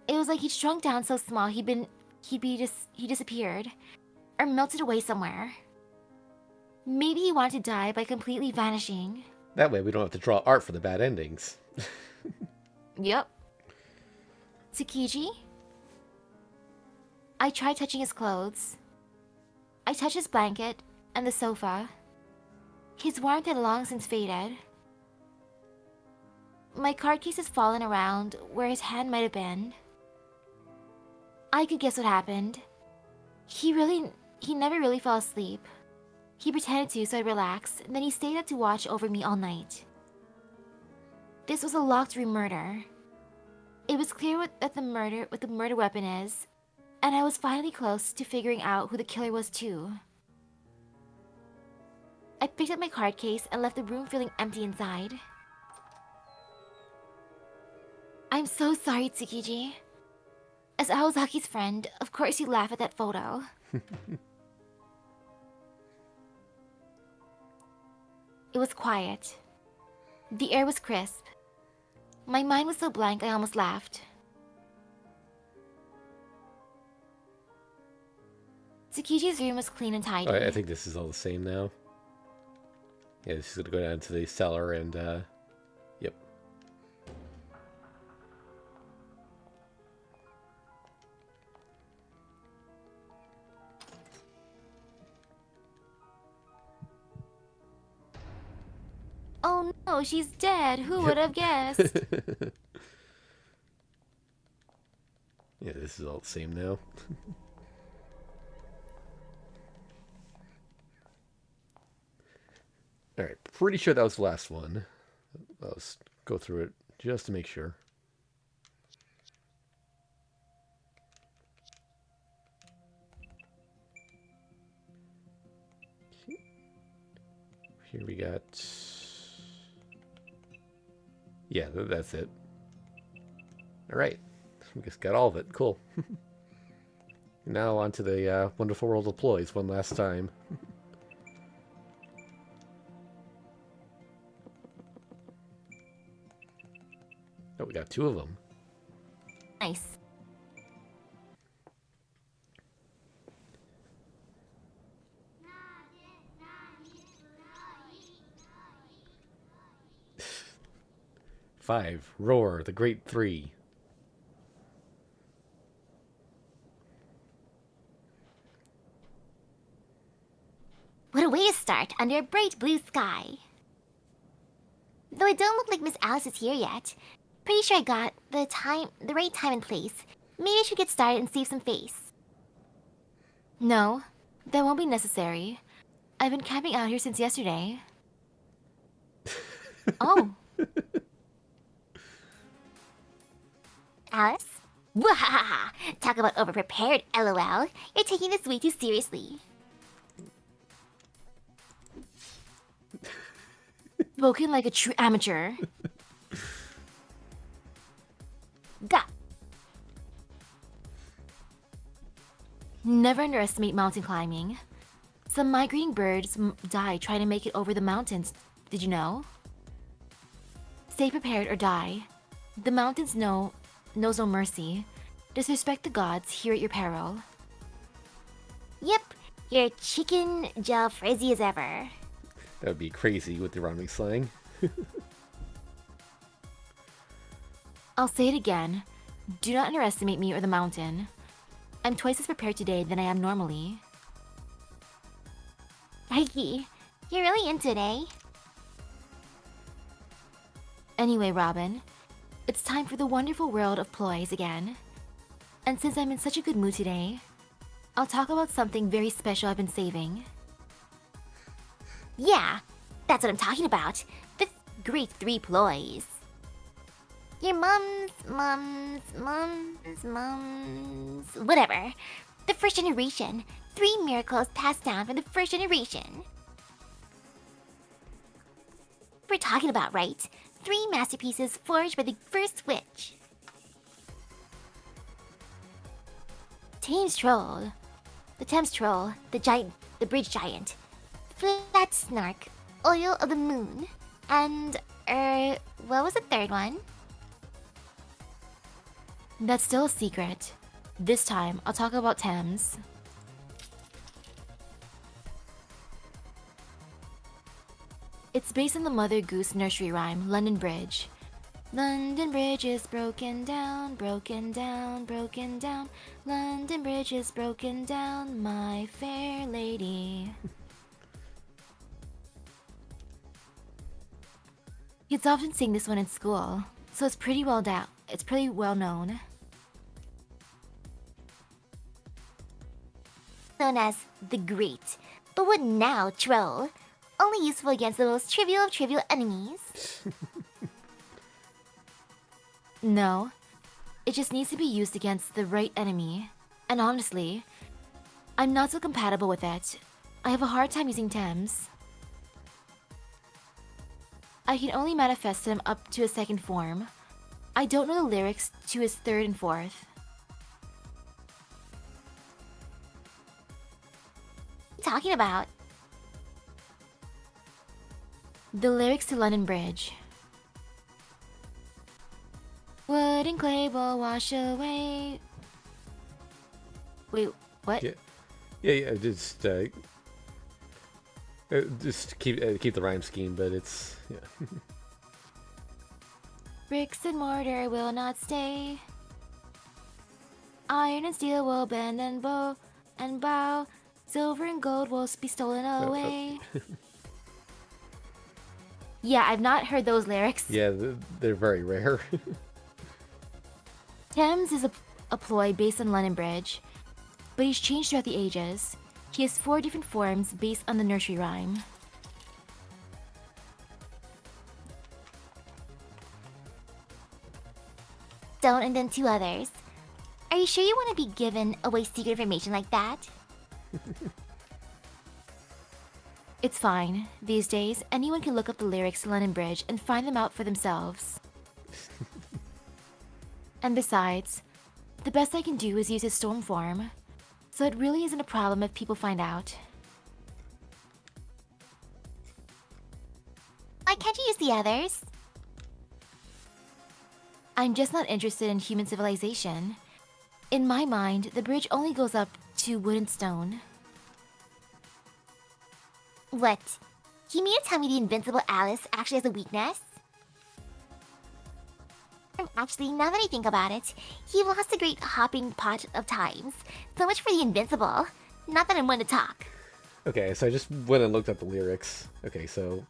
It was like he'd shrunk down so small he disappeared. Or melted away somewhere. Maybe he wanted to die by completely vanishing. That way we don't have to draw art for the bad endings. Yep. Tsukiji? I tried touching his clothes. I touched his blanket and the sofa. His warmth had long since faded. My card case had fallen around where his hand might have been. I could guess what happened. He never really fell asleep. He pretended to, so I relaxed, and then he stayed up to watch over me all night. This was a locked room murder. It was clear what the murder weapon is, and I was finally close to figuring out who the killer was too. I picked up my card case and left the room feeling empty inside. I'm so sorry, Tsukiji. As Aozaki's friend, of course you laugh at that photo. It was quiet. The air was crisp. My mind was so blank I almost laughed. Tsukiji's room was clean and tidy. I think this is all the same now. Yeah, this is going to go down to the cellar and, yep. Oh no, she's dead. Who would have guessed? Yeah, this is all the same now. Alright, pretty sure that was the last one. Let's go through it just to make sure. Here we got... Yeah, that's it. Alright, we just got all of it. Cool. Now on to the wonderful world of ploys one last time. Oh, we got 2 of them. Nice. Five, Roar, the Great Three. What a way to start under a bright blue sky. Though I don't look like Miss Alice is here yet. Pretty sure I got the right time and place. Maybe I should get started and save some face. No, that won't be necessary. I've been camping out here since yesterday. Oh. Alice? Wahaha! Talk about overprepared, lol. You're taking this way too seriously. Spoken like a true amateur. Gah! Never underestimate mountain climbing. Some migrating birds die trying to make it over the mountains. Did you know? Stay prepared or die. The mountains knows no mercy. Disrespect the gods here at your peril. Yep, you're chicken gel frizzy as ever. That would be crazy with the rhyming slang. I'll say it again. Do not underestimate me or the mountain. I'm twice as prepared today than I am normally. Heike, you're really in today. Anyway, Robin, it's time for the wonderful world of ploys again. And since I'm in such a good mood today, I'll talk about something very special I've been saving. Yeah, that's what I'm talking about. The great 3 ploys. Your mums, whatever. The first generation. 3 miracles passed down from the first generation. we're talking about, right? 3 masterpieces forged by the first witch. Thames Troll. The Thames Troll, the bridge giant. Flat Snark, Oil of the Moon, and, what was the third one? That's still a secret. This time, I'll talk about Thames. It's based on the Mother Goose nursery rhyme, London Bridge. London Bridge is broken down, broken down, broken down. London Bridge is broken down, my fair lady. Kids often sing this one in school, so it's pretty well known. Known as the Great, but what now, troll? Only useful against the most trivial of trivial enemies. No, it just needs to be used against the right enemy. And honestly, I'm not so compatible with it. I have a hard time using Thames. I can only manifest him up to his 2nd form. I don't know the lyrics to his 3rd and 4th. What are you talking about? The lyrics to London Bridge. Wood and clay will wash away. Wait, what? Yeah. Just keep the rhyme scheme, but it's yeah. Bricks and mortar will not stay. Iron and steel will bend and bow. Silver and gold will be stolen away. Yeah, I've not heard those lyrics. Yeah, they're very rare. Thames is a ploy based on London Bridge, but he's changed throughout the ages. He has 4 different forms based on the nursery rhyme. Don't and then 2 others. Are you sure you want to be given away secret information like that? It's fine. These days, anyone can look up the lyrics to London Bridge and find them out for themselves. And besides, the best I can do is use his storm form, so it really isn't a problem if people find out. Why can't you use the others? I'm just not interested in human civilization. In my mind, the bridge only goes up to wood and stone. What? You mean to tell me the invincible Alice actually has a weakness? Actually, now that I think about it, he lost a great hopping pot of times. So much for the invincible. Not that I'm one to talk. Okay, so I just went and looked up the lyrics. Okay, so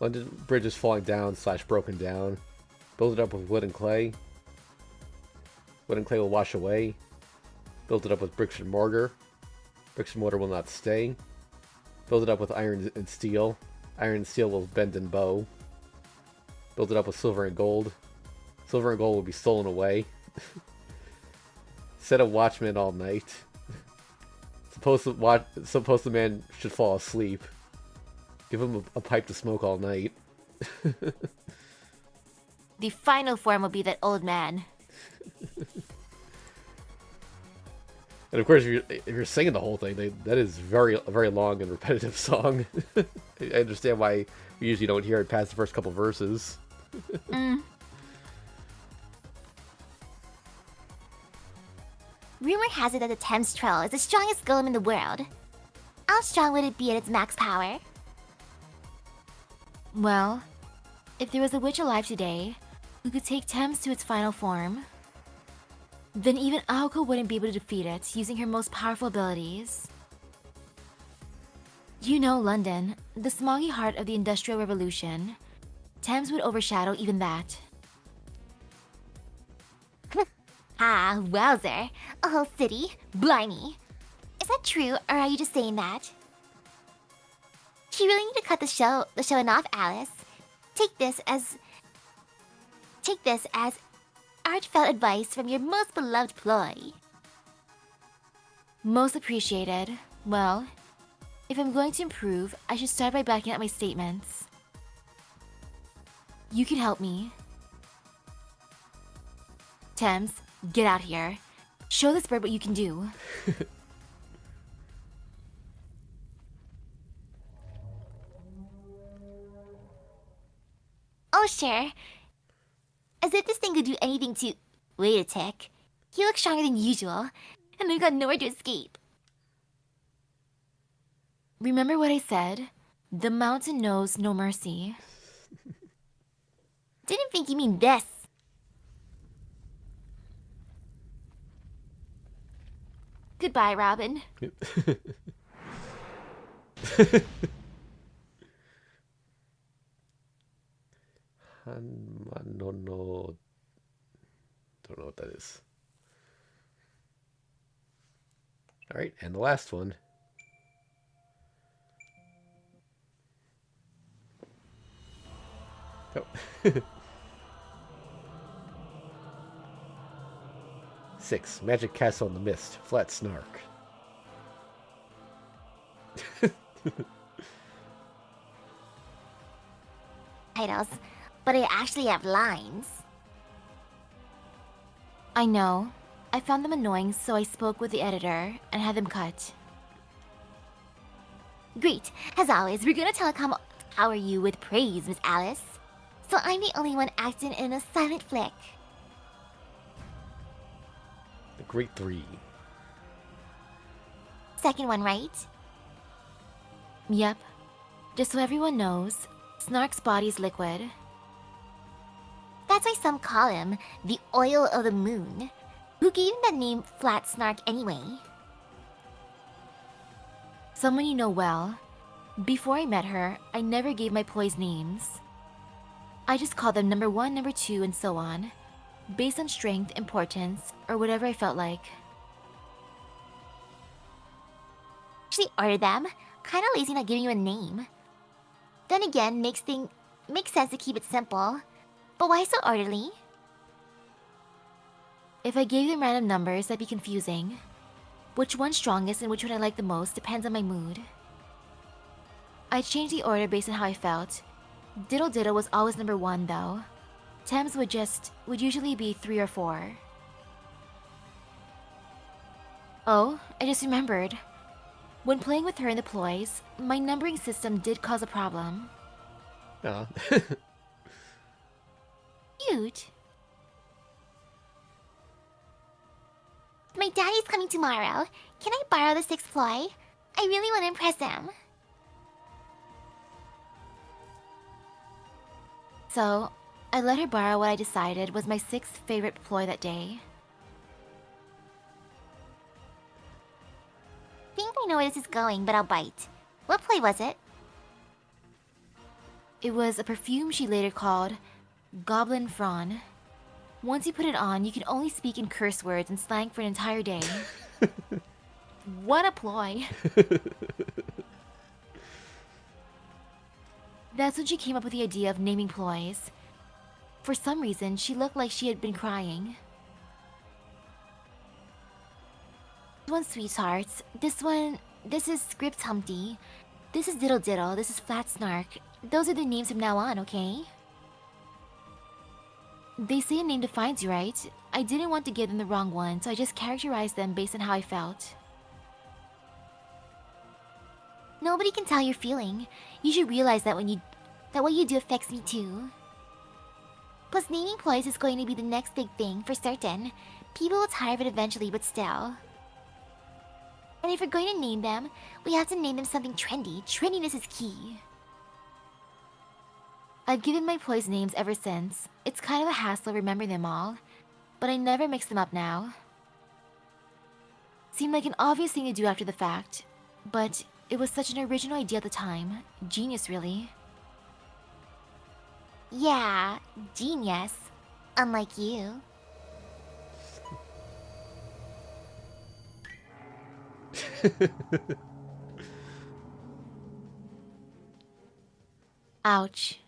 London Bridge is falling down / broken down. Build it up with wood and clay. Wood and clay will wash away. Build it up with bricks and mortar. Bricks and mortar will not stay. Build it up with iron and steel. Iron and steel will bend and bow. Build it up with silver and gold. Silver and gold will be stolen away. Set a watchman all night. Suppose the man should fall asleep. Give him a pipe to smoke all night. The final form will be that old man. And of course, if you're singing the whole thing, that is a very long and repetitive song. I understand why we usually don't hear it past the first couple verses. Rumor has it that the Thames Troll is the strongest golem in the world. How strong would it be at its max power? Well, if there was a witch alive today who could take Thames to its final form, then even Aoko wouldn't be able to defeat it using her most powerful abilities. You know London, the smoggy heart of the Industrial Revolution. Thames would overshadow even that. Ah, wowzer. A whole city? Blimey. Is that true, or are you just saying that? You really need to cut the showing off, Alice. Take this as heartfelt advice from your most beloved ploy. Most appreciated. Well, if I'm going to improve, I should start by backing up my statements. You can help me. Thames, get out here. Show this bird what you can do. Oh, sure. As if this thing could do anything to... Wait a tick. He looks stronger than usual, and they've got nowhere to escape. Remember what I said? The mountain knows no mercy. Didn't think you mean this. Goodbye, Robin. Hanmanono. Don't know what that is. Alright, and the last one. Oh. 6. Magic Castle in the Mist. Flat Snark. Titles, but I actually have lines. I know. I found them annoying, so I spoke with the editor and had them cut. Great. As always, we're gonna telecom our you with praise, Miss Alice. So I'm the only one acting in a silent flick. The Great 3. Second one, right? Yep. Just so everyone knows, Snark's body's liquid. That's why some call him the oil of the moon. Who gave him that name Flat Snark anyway? Someone you know well. Before I met her, I never gave my ploys names. I just called them number 1, number 2, and so on, based on strength, importance, or whatever I felt like. Actually ordered them. Kinda lazy not giving you a name. Then again, makes sense to keep it simple. But why so orderly? If I gave them random numbers, that'd be confusing. Which one's strongest and which one I like the most depends on my mood. I'd change the order based on how I felt. Diddle Diddle was always number 1 though. Thames would usually be 3 or 4. Oh, I just remembered. When playing with her in the ploys, my numbering system did cause a problem. Aw. Cute. My daddy's coming tomorrow. Can I borrow the 6th ploy? I really want to impress him. So, I let her borrow what I decided was my 6th favorite ploy that day. Think I know where this is going, but I'll bite. What ploy was it? It was a perfume she later called Goblin Fron. Once you put it on, you can only speak in curse words and slang for an entire day. What a ploy. That's when she came up with the idea of naming ploys. For some reason, she looked like she had been crying. This one's Sweethearts. This is Script Humpty. This is Diddle Diddle. This is Flat Snark. Those are the names from now on, okay? They say a name defines you, right? I didn't want to give them the wrong one, so I just characterized them based on how I felt. Nobody can tell you're feeling. You should realize that what you do affects me too. Plus, naming ploys is going to be the next big thing, for certain. People will tire of it eventually, but still. And if we're going to name them, we have to name them something trendy. Trendiness is key. I've given my ploys names ever since. It's kind of a hassle remembering them all, but I never mix them up now. Seemed like an obvious thing to do after the fact, but it was such an original idea at the time. Genius, really. Yeah, genius. Unlike you. Ouch.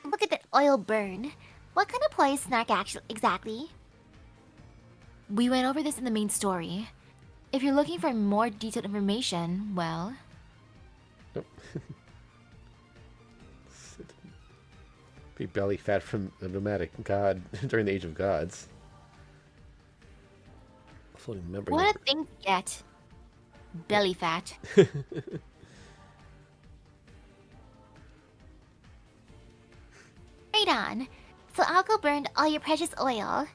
Look at that oil burn. What kind of ploy is Snark exactly? We went over this in the main story. If you're looking for more detailed information, well... Nope. Be belly fat from a nomadic god during the Age of Gods. Floating membrane. What a thing to get. Belly fat. Right on. So Aoko burned all your precious oil.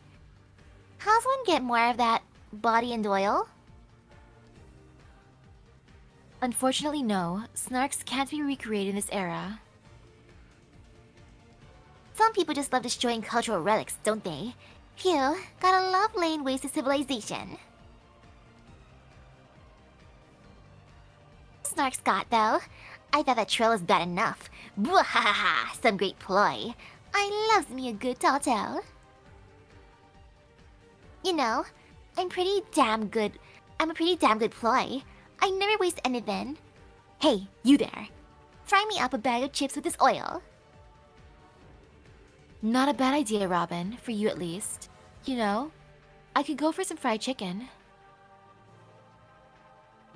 How's one get more of that body and oil? Unfortunately, no. Snarks can't be recreated in this era. Some people just love destroying cultural relics, don't they? Phew, gotta love laying waste to civilization. Snarks got, though. I thought that trail was bad enough. Bwahaha, some great ploy. I loves me a good tall tale. You know, I'm a pretty damn good ploy. I never waste anything. Hey, you there. Fry me up a bag of chips with this oil. Not a bad idea, Robin, for you at least. You know, I could go for some fried chicken.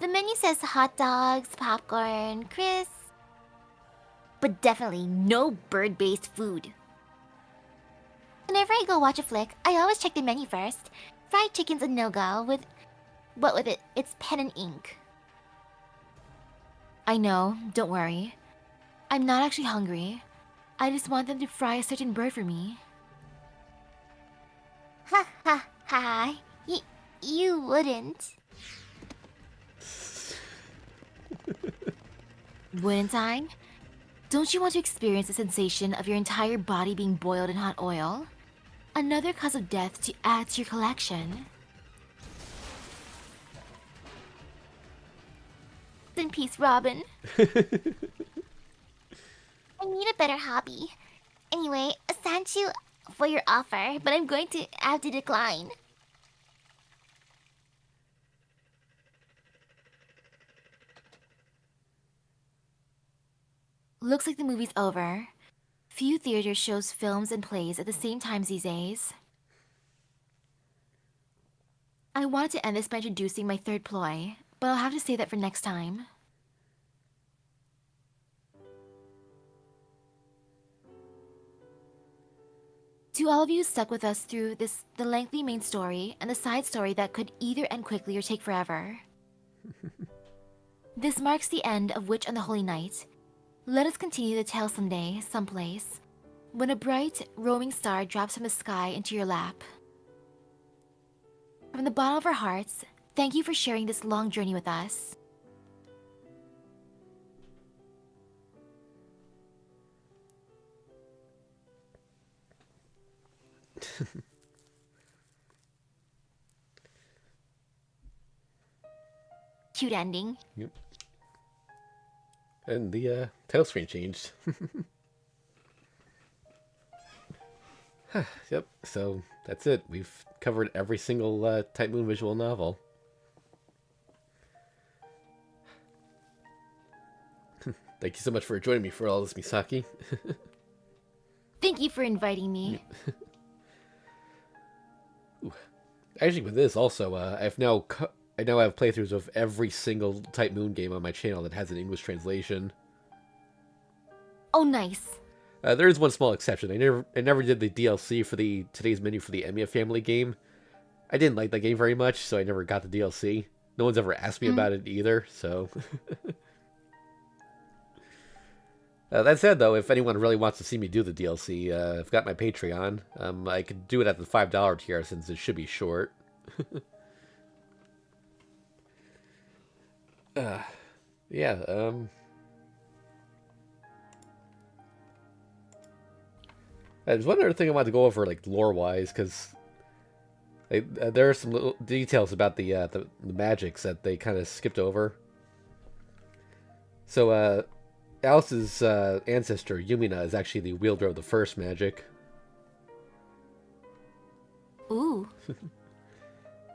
The menu says hot dogs, popcorn, crisps, but definitely no bird-based food. Whenever I go watch a flick, I always check the menu first. Fried chicken's a no-go with it, it's pen and ink. I know, don't worry. I'm not actually hungry. I just want them to fry a certain bird for me. Ha ha ha. You wouldn't. Wouldn't I? Don't you want to experience the sensation of your entire body being boiled in hot oil? Another cause of death to add to your collection. In peace, Robin. I need a better hobby. Anyway, thank you for your offer, but I'm going to have to decline. Looks like the movie's over. Few theaters shows films and plays at the same times these days. I wanted to end this by introducing my third ploy, but I'll have to save that for next time. To all of you who stuck with us through the lengthy main story and the side story that could either end quickly or take forever. This marks the end of Witch on the Holy Night. Let us continue the tale someday, someplace, when a bright, roaming star drops from the sky into your lap. From the bottom of our hearts, thank you for sharing this long journey with us. Cute ending. Yep. And the title screen changed. Yep, so that's it. We've covered every single Type Moon visual novel. Thank you so much for joining me for all this, Misaki. Thank you for inviting me. Ooh. Actually, with this also, I now have playthroughs of every single Type Moon game on my channel that has an English translation. Oh, nice. There is one small exception. I never did the DLC for the Today's Menu for the Emiya Family game. I didn't like that game very much, so I never got the DLC. No one's ever asked me about it either, so... that said, though, if anyone really wants to see me do the DLC, I've got my Patreon. I could do it at the $5 tier since it should be short. Yeah, there's one other thing I wanted to go over, like, lore-wise, because there are some little details about the magics that they kind of skipped over. So, Alice's ancestor, Yumina, is actually the wielder of the first magic. Ooh.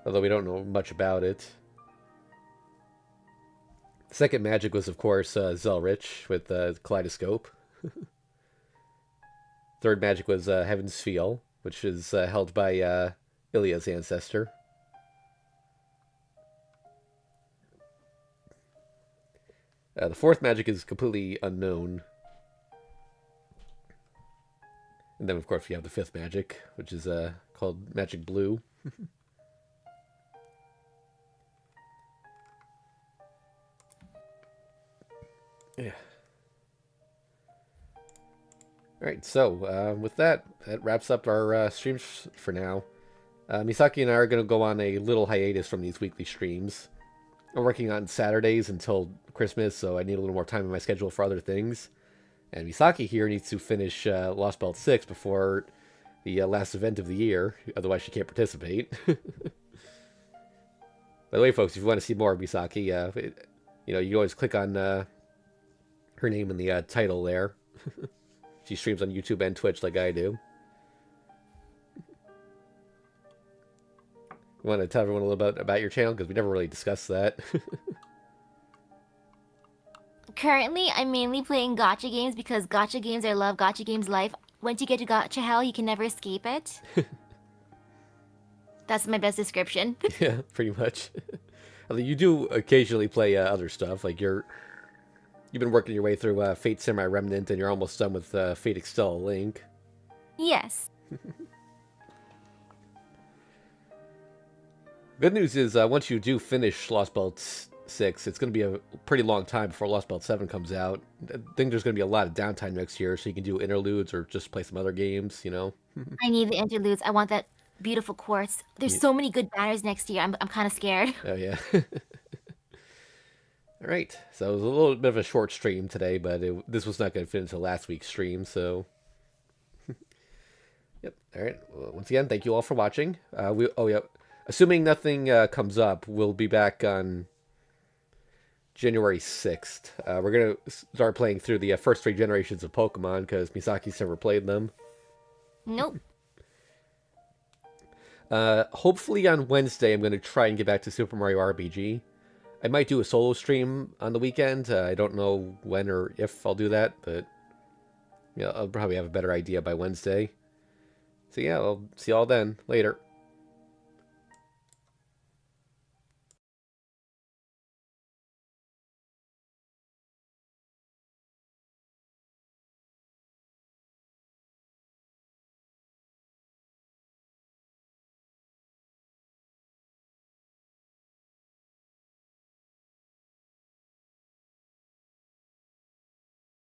Although we don't know much about it. The second magic was, of course, Zelrich with the kaleidoscope. Third magic was Heaven's Feel, which is held by Ilya's ancestor. The fourth magic is completely unknown. And then, of course, we have the fifth magic, which is called Magic Blue. Yeah. Alright, so with that wraps up our streams for now. Misaki and I are going to go on a little hiatus from these weekly streams. I'm working on Saturdays until Christmas, so I need a little more time in my schedule for other things. And Misaki here needs to finish Lost Belt 6 before the last event of the year, otherwise she can't participate. By the way, folks, if you want to see more of Misaki, you can always click on her name in the title there. She streams on YouTube and Twitch like I do. You want to tell everyone a little bit about your channel? Because we never really discussed that. Currently, I'm mainly playing gacha games because gacha games I love, gacha games life. Once you get to gacha hell, you can never escape it. That's my best description. Yeah, pretty much. Although you do occasionally play other stuff, like you've been working your way through Fate Samurai Remnant, and you're almost done with Fate Extella Link. Yes. Good news is, once you do finish Lost Belt 6, it's going to be a pretty long time before Lost Belt 7 comes out. I think there's going to be a lot of downtime next year, so you can do interludes or just play some other games, you know? I need the interludes. I want that beautiful quartz. There's so many good banners next year. I'm kind of scared. Oh, yeah. All right, so it was a little bit of a short stream today, but this was not going to fit into last week's stream, so... Yep, all right. Well, once again, thank you all for watching. Assuming nothing comes up, we'll be back on January 6th. We're going to start playing through the first 3 generations of Pokemon, because Misaki's never played them. Nope. Hopefully on Wednesday, I'm going to try and get back to Super Mario RPG. I might do a solo stream on the weekend. I don't know when or if I'll do that, but yeah, I'll probably have a better idea by Wednesday. So yeah, I'll see y'all then. Later.